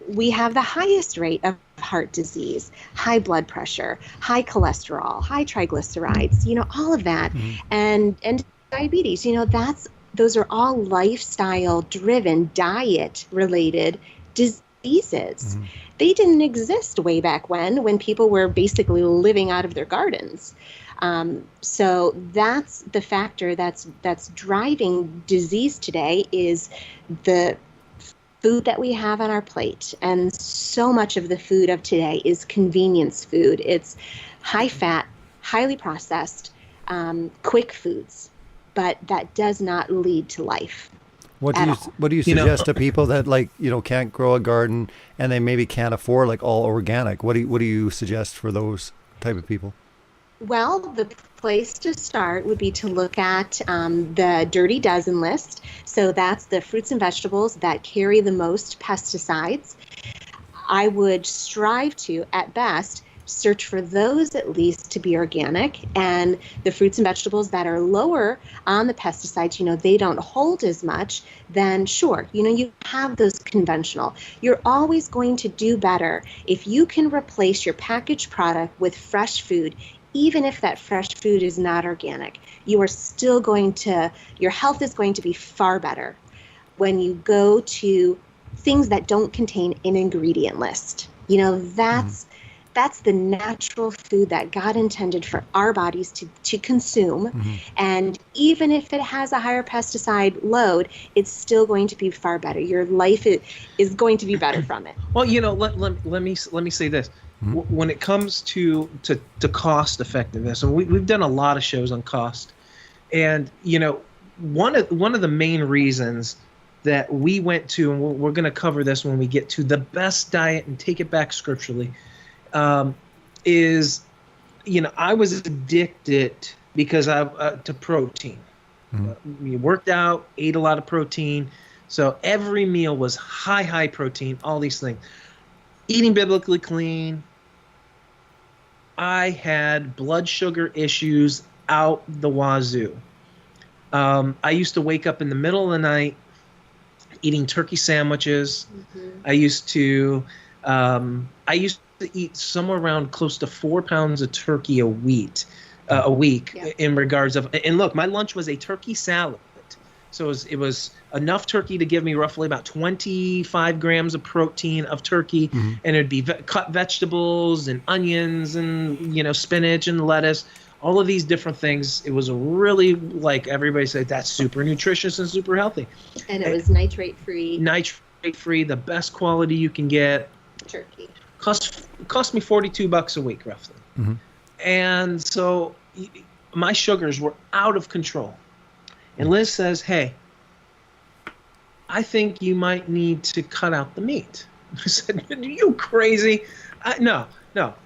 we have the highest rate of heart disease, high blood pressure, high cholesterol, high triglycerides, all of that. And diabetes, those are all lifestyle-driven, diet-related diseases. They didn't exist way back when people were basically living out of their gardens. So that's the factor that's driving disease today, is the food that we have on our plate. And so much of the food of today is convenience food. It's high fat, highly processed, quick foods, but that does not lead to life. What do you suggest to people that can't grow a garden and they maybe can't afford all organic? What do you suggest for those type of people? Well, the place to start would be to look at the Dirty Dozen list. So that's the fruits and vegetables that carry the most pesticides. I would strive to, at best, search for those at least to be organic, and the fruits and vegetables that are lower on the pesticides, they don't hold as much, then sure, you have those conventional. You're always going to do better if you can replace your packaged product with fresh food, even if that fresh food is not organic. You are still your health is going to be far better when you go to things that don't contain an ingredient list. That's the natural food that God intended for our bodies to consume. And even if it has a higher pesticide load, it's still going to be far better. Your life is going to be better from it. Well, let me say this. When it comes to cost effectiveness, and we've done a lot of shows on cost, and one of the main reasons that we went to, and we're going to cover this when we get to the best diet and take it back scripturally, is, I was addicted because to protein. We worked out, ate a lot of protein. So every meal was high protein, all these things. Eating biblically clean. I had blood sugar issues out the wazoo. I used to wake up in the middle of the night eating turkey sandwiches. I used to eat somewhere around close to 4 pounds of turkey a week. In regards of, and look, my lunch was a turkey salad. So it was enough turkey to give me roughly about 25 grams of protein of turkey, and it'd be cut vegetables and onions and spinach and lettuce, all of these different things. It was really, like everybody said, that's super nutritious and super healthy. And it was nitrate-free. Nitrate-free, the best quality you can get. Turkey. Cost me $42 a week, roughly. Mm-hmm. And so my sugars were out of control. And Liz says, hey, I think you might need to cut out the meat. I said, are you crazy? No.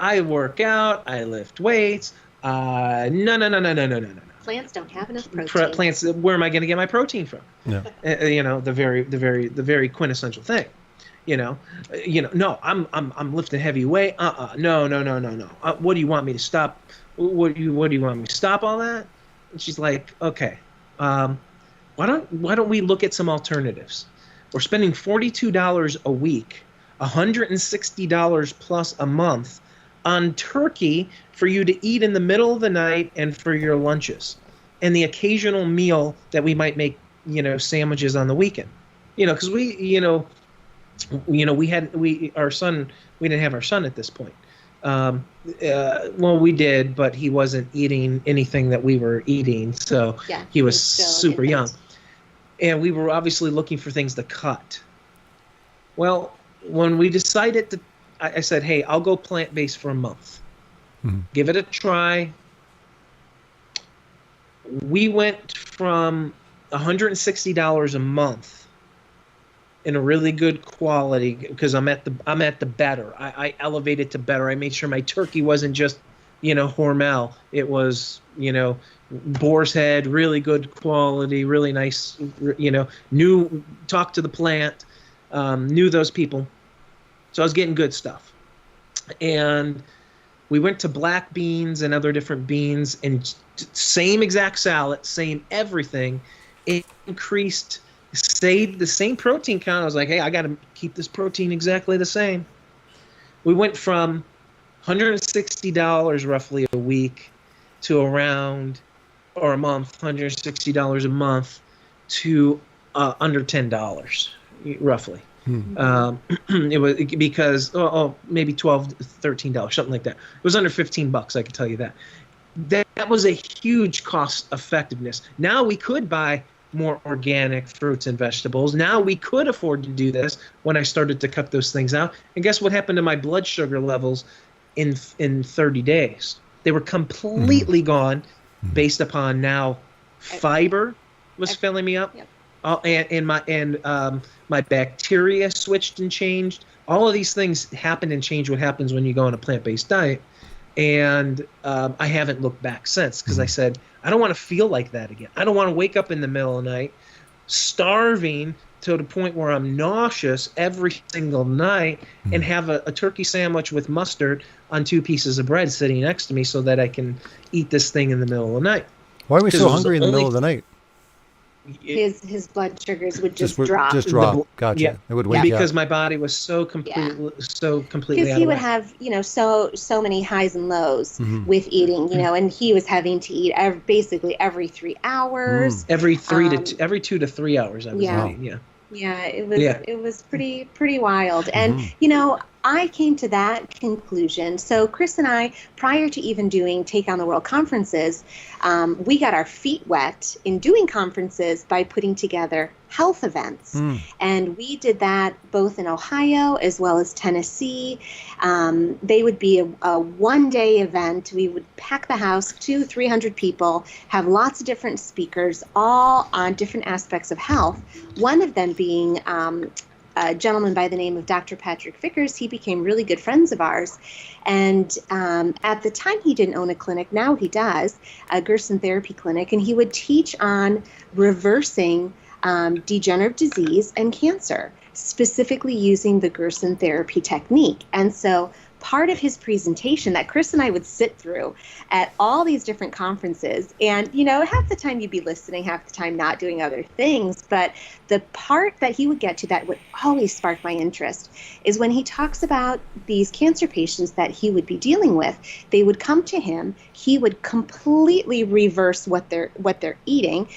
I work out. I lift weights. No. Plants don't have enough protein. Plants. Where am I going to get my protein from? Yeah. The very quintessential thing. No, I'm lifting heavy weight. No. What do you want me to stop? What do you want me to stop all that? And she's like, okay, why don't we look at some alternatives? We're spending $42 a week, $160 plus a month on turkey for you to eat in the middle of the night and for your lunches, and the occasional meal that we might make, sandwiches on the weekend, because we didn't have our son at this point. Well, we did, but he wasn't eating anything that we were eating, so yeah, he was super young. And we were obviously looking for things to cut. Well, when we decided I said, hey, I'll go plant-based for a month. Mm-hmm. Give it a try. We went from $160 a month in a really good quality, because I'm at the better. I elevated to better. I made sure my turkey wasn't just, Hormel. It was, boar's head, really good quality, really nice, talked to the plant, knew those people. So I was getting good stuff. And we went to black beans and other different beans, and same exact salad, same everything. It increased, stayed the same protein count. I was like, hey, I got to keep this protein exactly the same. We went from $160 roughly a week to around, or a month, $160 a month to under $10 roughly. It was because maybe $12, $13, something like that. It was under $15, I can tell you that. That was a huge cost effectiveness. Now we could buy more organic fruits and vegetables. Now we could afford to do this when I started to cut those things out. And guess what happened to my blood sugar levels in 30 days? They were completely gone, based upon now fiber was filling me up. Yep. And my bacteria switched and changed. All of these things happened and changed what happens when you go on a plant-based diet. And I haven't looked back since, because I said, I don't want to feel like that again. I don't want to wake up in the middle of the night starving to the point where I'm nauseous every single night and have a turkey sandwich with mustard on 2 pieces of bread sitting next to me so that I can eat this thing in the middle of the night. Why are we so hungry in the middle of the night? His blood sugars would just drop. Just drop. Gotcha. Yeah. It would wake because up. my body was so completely because he would have so many highs and lows with eating, and he was having to eat basically every 3 hours. Every 2 to 3 hours I was eating. Yeah, it was pretty wild. And I came to that conclusion. So Chris and I, prior to even doing Take on the World conferences, we got our feet wet in doing conferences by putting together health events. And we did that both in Ohio as well as Tennessee. They would be a one-day event. We would pack the house, 200-300 people, have lots of different speakers, all on different aspects of health. One of them being a gentleman by the name of Dr. Patrick Vickers. He became really good friends of ours. And at the time, he didn't own a clinic. Now he does, a Gerson therapy clinic. And he would teach on reversing degenerative disease and cancer, specifically using the Gerson therapy technique. And so part of his presentation that Chris and I would sit through at all these different conferences, and half the time you'd be listening, half the time not, doing other things, but the part that he would get to that would always spark my interest is when he talks about these cancer patients that he would be dealing with. They would come to him, he would completely reverse what they're eating.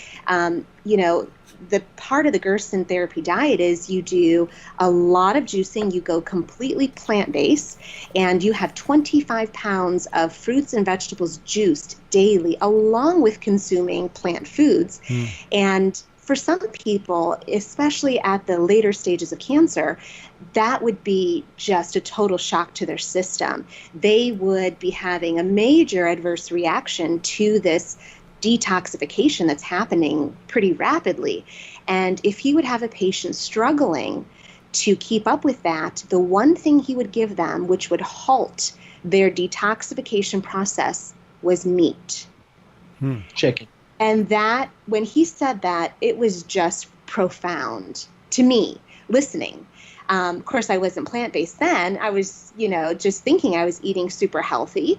the part of the Gerson therapy diet is you do a lot of juicing, you go completely plant-based, and you have 25 pounds of fruits and vegetables juiced daily, along with consuming plant foods. And for some people, especially at the later stages of cancer, that would be just a total shock to their system. They would be having a major adverse reaction to this detoxification that's happening pretty rapidly. And if he would have a patient struggling to keep up with that, the one thing he would give them, which would halt their detoxification process, was meat. Chicken. And that, when he said that, it was just profound to me, listening. Of course, I wasn't plant-based then. I was, just thinking I was eating super healthy,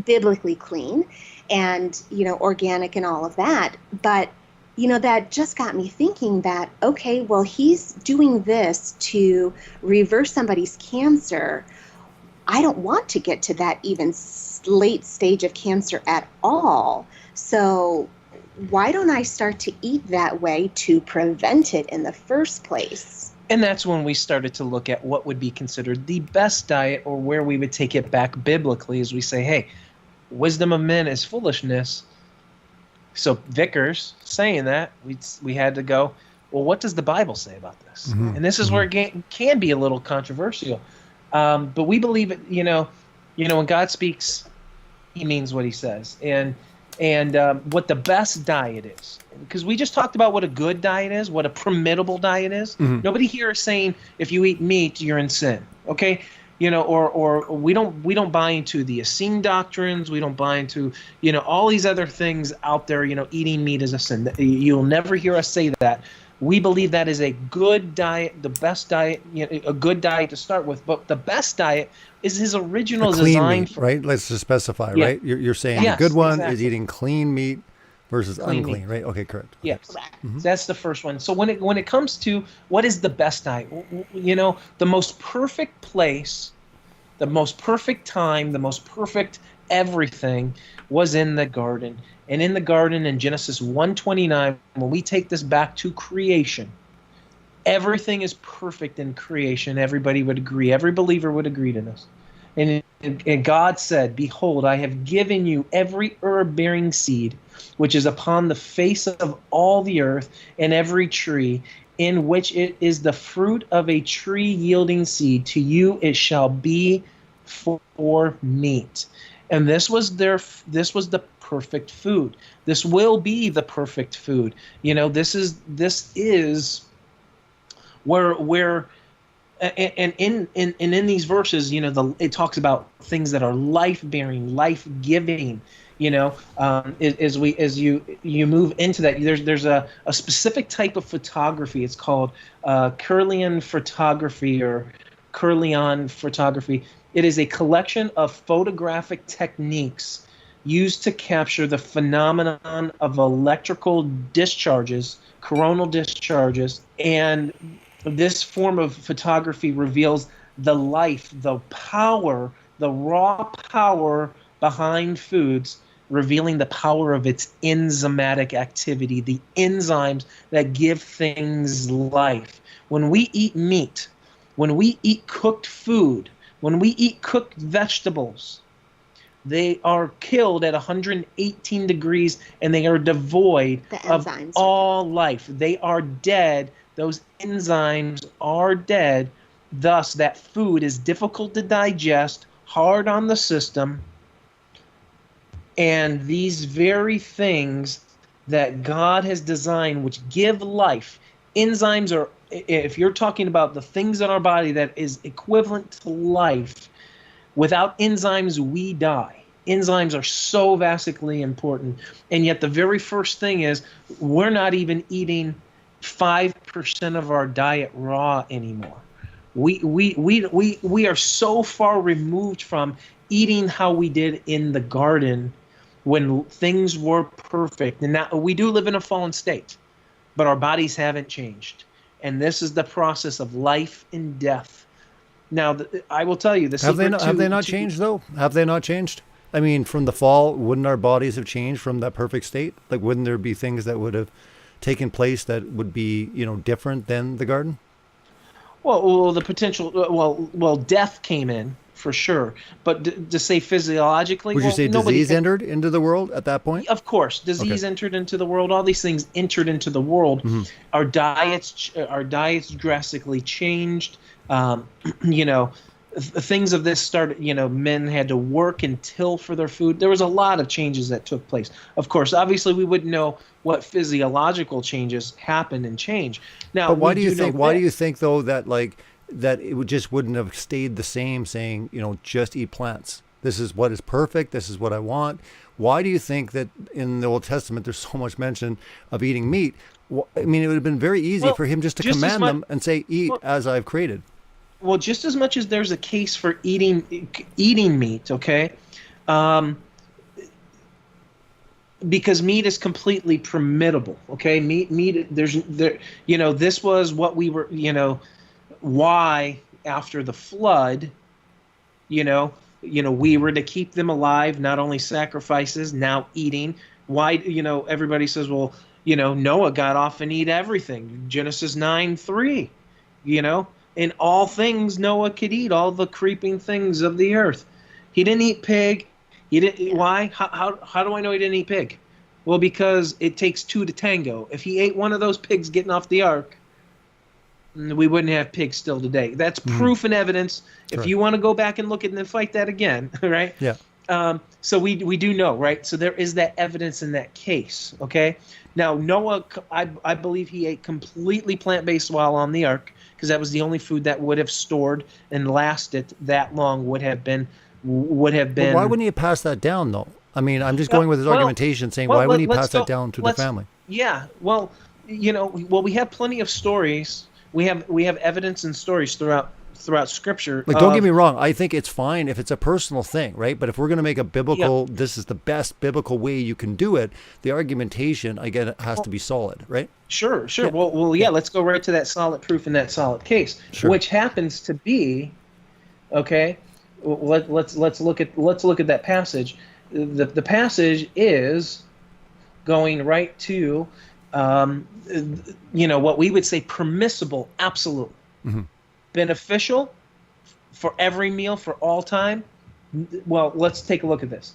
biblically clean, and, organic and all of that. But, that just got me thinking that, okay, well, he's doing this to reverse somebody's cancer. I don't want to get to that even late stage of cancer at all. So why don't I start to eat that way to prevent it in the first place? And that's when we started to look at what would be considered the best diet, or where we would take it back biblically, as we say, hey, wisdom of men is foolishness. So Vickers saying that, we had to go, well, what does the Bible say about this? And this is where it can be a little controversial. But we believe it, when God speaks, he means what he says. And what the best diet is. Because we just talked about what a good diet is, what a formidable diet is. Nobody here is saying if you eat meat, you're in sin. Okay? Or we don't buy into the Essene doctrines. We don't buy into, all these other things out there, eating meat is a sin. You'll never hear us say that. We believe that is a good diet, the best diet, a good diet to start with. But the best diet is his original design. Meat, right? Let's just specify, right? You're saying the good one is eating clean meat versus unclean, right? Okay, correct. Okay. Yes, that's the first one. So when it comes to what is the best diet, the most perfect place, the most perfect time, the most perfect everything was in the garden. And in the garden, in Genesis 1:29, when we take this back to creation, everything is perfect in creation. Everybody would agree. Every believer would agree to this. And God said, behold, I have given you every herb-bearing seed, which is upon the face of all the earth, and every tree, in which it is the fruit of a tree yielding seed. To you it shall be for meat. And this was the perfect food. This will be the perfect food. This is where and in these verses, it talks about things that are life-bearing, life-giving. As you move into that, there's a specific type of photography. It's called Kirlian photography or Kirlian photography. It is a collection of photographic techniques used to capture the phenomenon of electrical discharges, coronal discharges, and this form of photography reveals the life, the power, the raw power behind foods, revealing the power of its enzymatic activity, the enzymes that give things life. When we eat meat, when we eat cooked food, when we eat cooked vegetables, they are killed at 118 degrees and they are devoid of all life. They are dead. Those enzymes are dead. Thus, that food is difficult to digest, hard on the system. And these very things that God has designed, which give life, enzymes are, if you're talking about the things in our body that is equivalent to life, without enzymes, we die. Enzymes are so vastly important. And yet the very first thing is we're not even eating 5% of our diet raw anymore. We are so far removed from eating how we did in the garden when things were perfect. And now we do live in a fallen state, but our bodies haven't changed. And this is the process of life and death. Now, I will tell you, have they not changed, though? Have they not changed? I mean, from the fall, wouldn't our bodies have changed from that perfect state? Like, wouldn't there be things that would have taken place that would be, different than the garden? Well, the potential. Well, death came in for sure. But to say physiologically, would you say disease entered into the world at that point? Of course, disease entered into the world. All these things entered into the world. Mm-hmm. Our diets drastically changed. Things of this started. Men had to work and till for their food. There was a lot of changes that took place. Of course, obviously, we wouldn't know what physiological changes happened and changed. Now, but why do you think? Why do you think though that that it wouldn't have stayed the same? Saying just eat plants. This is what is perfect. This is what I want. Why do you think that in the Old Testament there's so much mention of eating meat? I mean, it would have been very easy for him just to command them and say, "Eat as I've created." Well, just as much as there's a case for eating meat, okay, because meat is completely permittable, okay. Meat. This was what we were, why after the flood, we were to keep them alive, not only sacrifices, now eating. Why, everybody says, well, Noah got off and eat everything. Genesis 9:3, In all things Noah could eat, all the creeping things of the earth. He didn't eat pig. He didn't. Why? How do I know he didn't eat pig? Well, because it takes two to tango. If he ate one of those pigs getting off the ark, we wouldn't have pigs still today. That's proof and evidence. If you want to go back and look at it and then fight that again, right? Yeah. So we do know, right? So there is that evidence in that case, okay? Now, Noah, I believe he ate completely plant-based while on the ark, because that was the only food that would have stored and lasted that long. Would have been. Well, why wouldn't he pass that down, though? I mean, I'm just going with his argumentation, saying why wouldn't he pass that down to the family? Yeah, well, we have plenty of stories. We have evidence and stories throughout Scripture. Like, don't get me wrong. I think it's fine if it's a personal thing, right? But if we're going to make a biblical, this is the best biblical way you can do it, the argumentation, again, has to be solid, right? Sure. Yeah. Well, let's go right to that solid proof in that solid case, which happens to be, okay. Let's look at that passage. The passage is going right to, what we would say permissible, absolute, beneficial for every meal for all time. Well, let's take a look at this.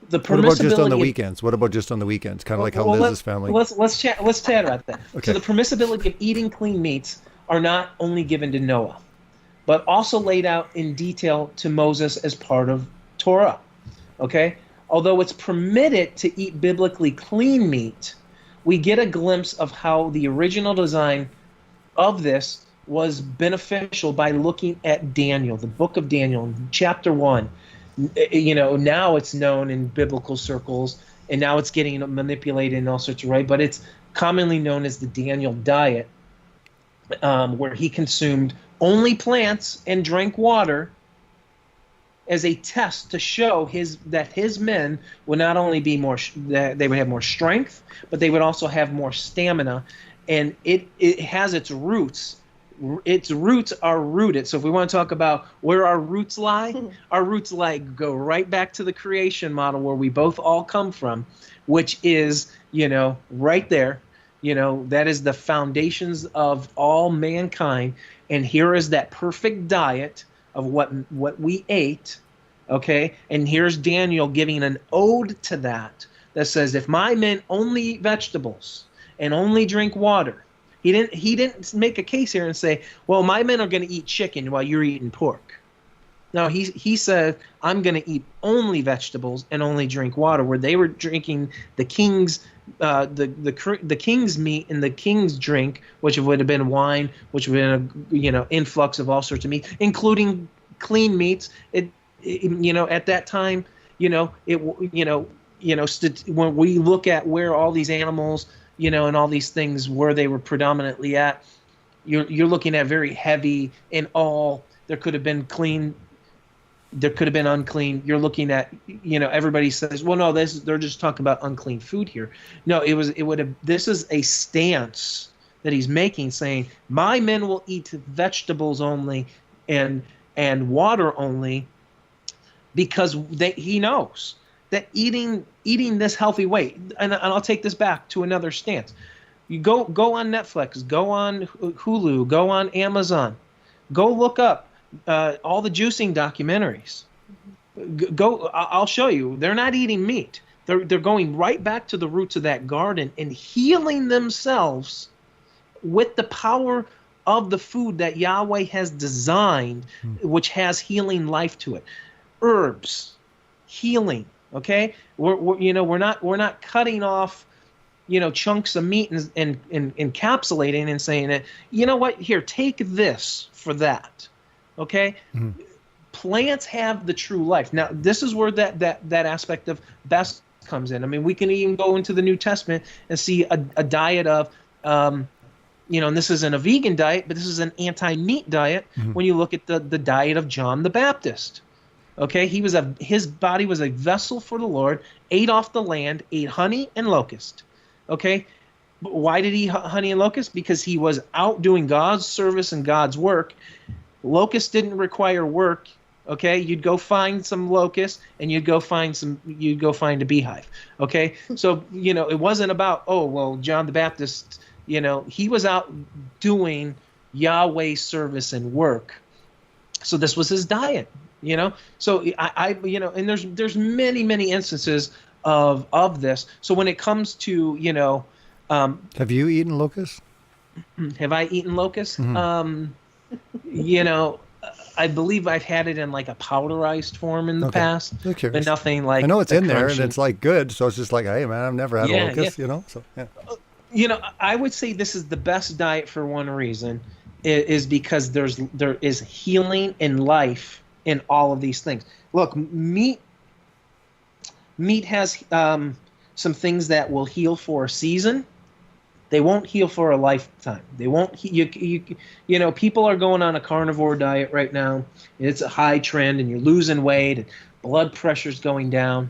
The permissibility. What about just on the weekends? What about just on the weekends? Kind of like how Liz's family. Let's chat about that. Okay. So the permissibility of eating clean meats are not only given to Noah, but also laid out in detail to Moses as part of Torah. Okay? Although it's permitted to eat biblically clean meat, we get a glimpse of how the original design of this was beneficial by looking at Daniel, the book of Daniel, chapter 1. Now it's known in biblical circles, and now it's getting manipulated in all sorts of ways, but it's commonly known as the Daniel diet, where he consumed only plants and drank water as a test to show that his men would not only be they would have more strength, but they would also have more stamina. And it has its roots. Its roots are rooted. So if we want to talk about where our roots lie, our roots go right back to the creation model where we both all come from, which is, right there. That is the foundations of all mankind. And here is that perfect diet of what we ate, okay? And here's Daniel giving an ode to that says, if my men only eat vegetables and only drink water, he didn't make a case here and say, well, my men are going to eat chicken while you're eating pork. No, he said, I'm going to eat only vegetables and only drink water, where they were drinking the king's the king's meat and the king's drink, which would have been wine, which would have been a influx of all sorts of meat, including clean meats. At that time, when we look at where all these animals, and all these things where they were predominantly at, you're looking at very heavy in all. There could have been clean. There could have been unclean. You're looking at, everybody says, well, no, they're just talking about unclean food here. No, this is a stance that he's making, saying, my men will eat vegetables only and water only, because he knows that eating this healthy way, and I'll take this back to another stance. You go on Netflix, go on Hulu, go on Amazon, go look up all the juicing documentaries. I'll show you. They're not eating meat. They're going right back to the roots of that garden and healing themselves with the power of the food that Yahweh has designed, which has healing life to it. Herbs, healing. Okay, we're not cutting off, chunks of meat and encapsulating and saying that, you know what, here, take this for that. Okay. Plants have the true life. Now, this is where that aspect of best comes in. I mean, we can even go into the New Testament and see a diet of, and this isn't a vegan diet, but this is an anti-meat diet. When you look at the diet of John the Baptist, okay, his body was a vessel for the Lord, ate off the land, ate honey and locust. Okay, but why did he eat honey and locust? Because he was out doing God's service and God's work. Locust didn't require work. Okay, you'd go find some locusts and you'd go find a beehive. Okay, so it wasn't about, oh well, John the Baptist, he was out doing Yahweh's service and work. So this was his diet. So and there's many instances of this. So when it comes to have you eaten locusts? Have I eaten locusts? I believe I've had it in like a powderized form in the past, but nothing like. I know it's in there and it's like good, so it's just like, hey man, I've never had a locust, So yeah. I would say this is the best diet for one reason, is because there is healing and life in all of these things. Look, meat has some things that will heal for a season. They won't heal for a lifetime. They won't. People are going on a carnivore diet right now. It's a high trend, and you're losing weight, and blood pressure's going down.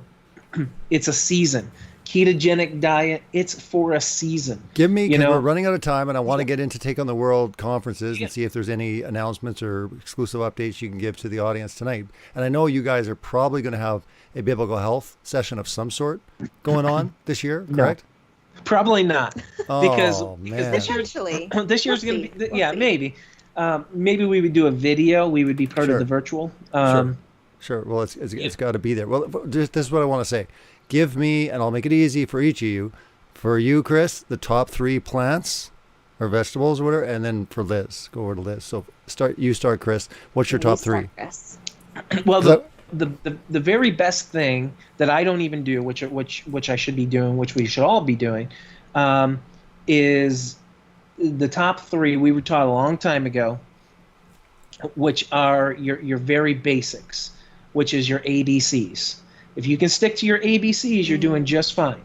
It's a season. Ketogenic diet. It's for a season. Give me. Because we're running out of time, and I want to get into Take on the World conferences and see if there's any announcements or exclusive updates you can give to the audience tonight. And I know you guys are probably going to have a biblical health session of some sort going on this year, correct? No. Probably not, because this year's going to be maybe maybe we would do a video. We would be part of the virtual. Sure. Well, it's got to be there. Well, this is what I want to say. Give me, and I'll make it easy for each of you. For you, Chris, the top 3 plants or vegetables or whatever, and then for Liz, go over to Liz. So start, Chris. What's your top 3? Well, the very best thing that I don't even do, which I should be doing, which we should all be doing, is the top 3 we were taught a long time ago, which are your very basics, which is your ABCs. If you can stick to your ABCs, you're doing just fine.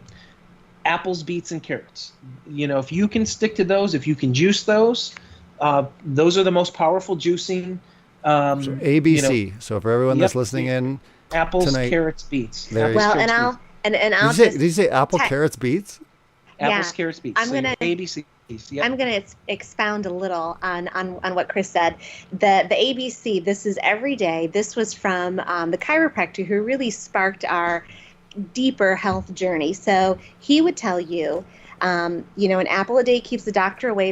Apples, beets, and carrots. If you can stick to those, if you can juice those are the most powerful juicing. So ABC. So for everyone that's listening in, apples, tonight, carrots, beets. I'll did you say apple, carrots, beets? Apples, carrots, beets. ABC. Yep. I'm going to expound a little on what Chris said. The ABC, this is every day. This was from the chiropractor who really sparked our deeper health journey. So he would tell you, an apple a day keeps the doctor away.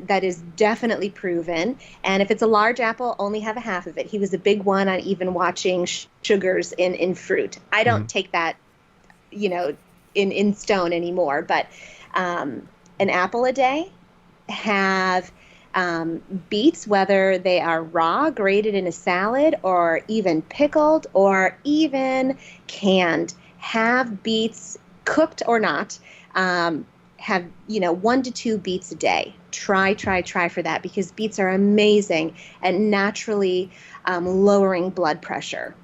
That is definitely proven. And if it's a large apple, only have a half of it. He was a big one on even watching sugars in fruit. I don't take that, in stone anymore. But an apple a day, have beets, whether they are raw, grated in a salad, or even pickled, or even canned. Have beets, cooked or not. Have 1 to 2 beets a day. Try for that, because beets are amazing at naturally lowering blood pressure.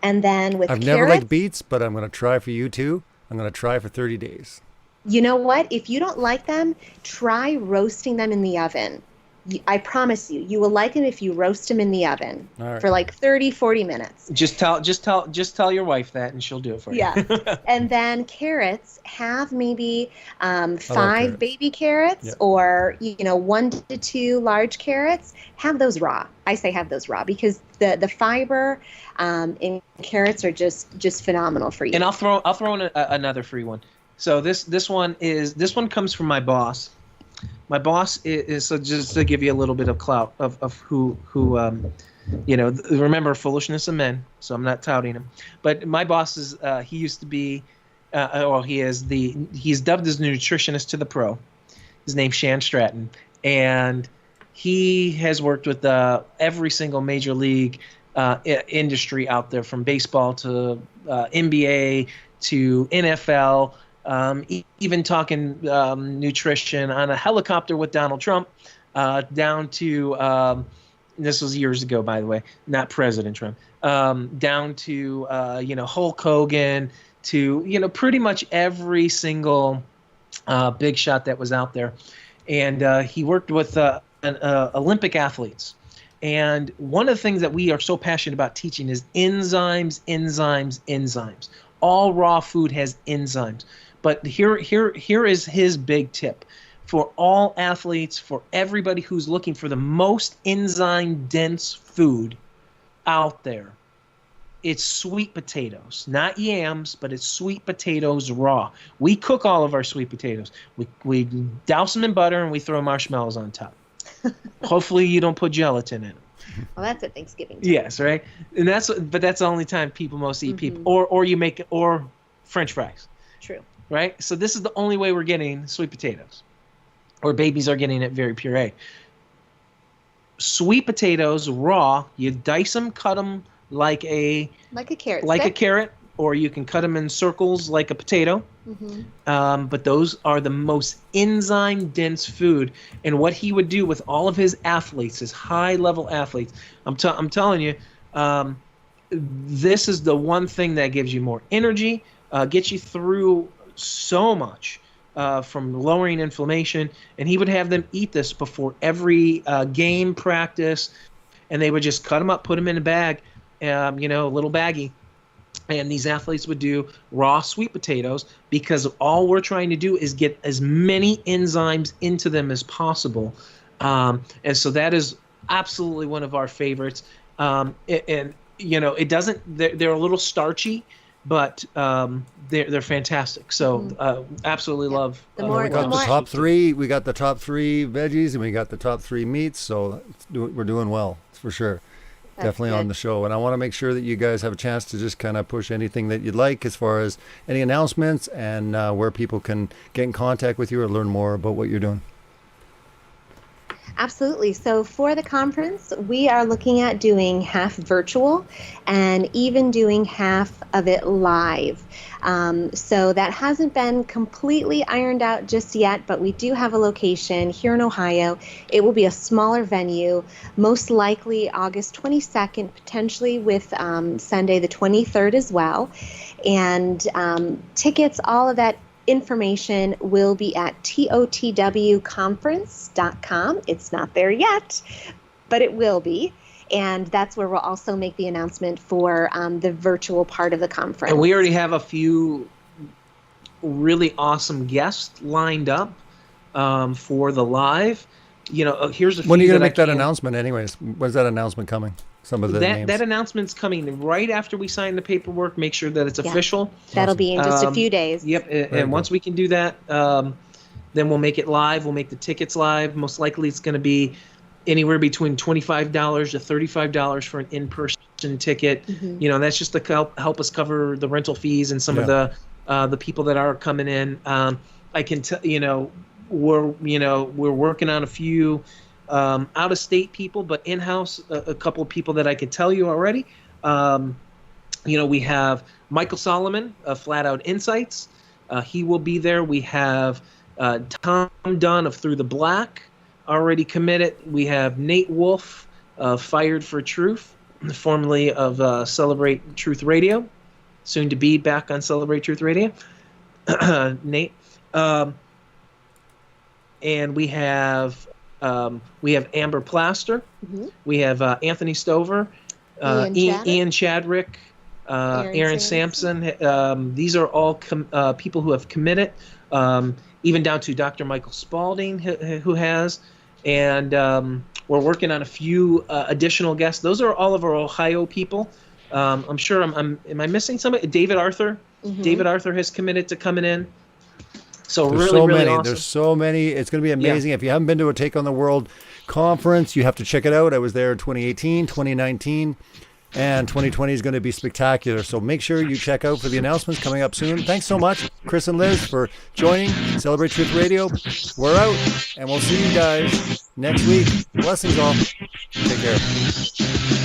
And then with carrots, never liked beets, but I'm going to try for you too. I'm going to try for 30 days. You know what? If you don't like them, try roasting them in the oven. I promise you will like them if you roast them in the oven for like 30-40 minutes. Just tell your wife that, and she'll do it for you. Yeah. And then carrots, have maybe 5 baby carrots, or 1 to 2 large carrots. Have those raw. I say have those raw, because the fiber in carrots are just phenomenal for you. And I'll throw in another free one. So this one comes from my boss. My boss is so just to give you a little bit of clout of who remember foolishness of men. So I'm not touting him, but my boss is he used to be, he's dubbed as nutritionist to the pro. His name's Shan Stratton, and he has worked with every single major league industry out there, from baseball to NBA to NFL, even talking nutrition on a helicopter with Donald Trump, down to this was years ago, by the way, not President Trump, down to Hulk Hogan, to pretty much every single big shot that was out there, and he worked with Olympic athletes. And one of the things that we are so passionate about teaching is enzymes. All raw food has enzymes. But here is his big tip. For all athletes, for everybody who's looking for the most enzyme-dense food out there, it's sweet potatoes. Not yams, but it's sweet potatoes raw. We cook all of our sweet potatoes. We douse them in butter and we throw marshmallows on top. Hopefully you don't put gelatin in them. Well, that's at Thanksgiving time. Yes, right. And that's the only time people most eat people. Or French fries. True. Right. So this is the only way we're getting sweet potatoes, or babies are getting it very puree. Sweet potatoes raw. You dice them, cut them like a carrot. Like a carrot, or you can cut them in circles like a potato. Mm-hmm. But those are the most enzyme-dense food. And what he would do with all of his athletes, his high-level athletes, I'm telling you, this is the one thing that gives you more energy, gets you through so much, from lowering inflammation. And he would have them eat this before every game practice, and they would just cut them up, put them in a bag, a little baggie. And these athletes would do raw sweet potatoes, because all we're trying to do is get as many enzymes into them as possible. And so that is absolutely one of our favorites. It doesn't, they're a little starchy, but they're fantastic. So absolutely love. We got the top three. We got the top three veggies, and we got the top three meats. So we're doing well, for sure. Definitely on the show. And I want to make sure that you guys have a chance to just kind of push anything that you'd like as far as any announcements and where people can get in contact with you or learn more about what you're doing. Absolutely. So for the conference, we are looking at doing half virtual and even doing half of it live. So that hasn't been completely ironed out just yet, but we do have a location here in Ohio. It will be a smaller venue, most likely August 22nd, potentially with Sunday the 23rd as well. And tickets, all of that information will be at totwconference.com. It's not there yet, but it will be. And that's where we'll also make the announcement for the virtual part of the conference. And we already have a few really awesome guests lined up for the live. Here's a few. When are you going to make that announcement anyways? When's that announcement coming? Some of the names. That announcement's coming right after we sign the paperwork, make sure that it's official. That'll be in just a few days. Yep, and once we can do that, then we'll make it live. We'll make the tickets live. Most likely it's going to be anywhere between $25 to $35 for an in-person ticket. Mm-hmm. That's just to help us cover the rental fees and some of the people that are coming in. I can tell, we're working on a few out-of-state people, but in-house, a couple of people that I could tell you already. We have Michael Solomon of Flat Out Insights. He will be there. We have Tom Dunn of Through the Black already committed. We have Nate Wolf of Fired for Truth, formerly of Celebrate Truth Radio, soon to be back on Celebrate Truth Radio. Nate. And we have Amber Plaster. Mm-hmm. We have Anthony Stover, Ian Chadwick, Aaron Sampson. These are all people who have committed, even down to Dr. Michael Spalding, who has. And we're working on a few additional guests. Those are all of our Ohio people. I'm sure am I missing somebody? David Arthur. Mm-hmm. David Arthur has committed to coming in. So There's really, so really many. awesome. There's so many. It's going to be amazing. If you haven't been to a Take on the World conference, you have to check it out. I was there in 2018, 2019, and 2020 is going to be spectacular. So make sure you check out for the announcements coming up soon. Thanks so much, Chris and Liz, for joining Celebrate Truth Radio. We're out, and we'll see you guys next week. Blessings all. Take care.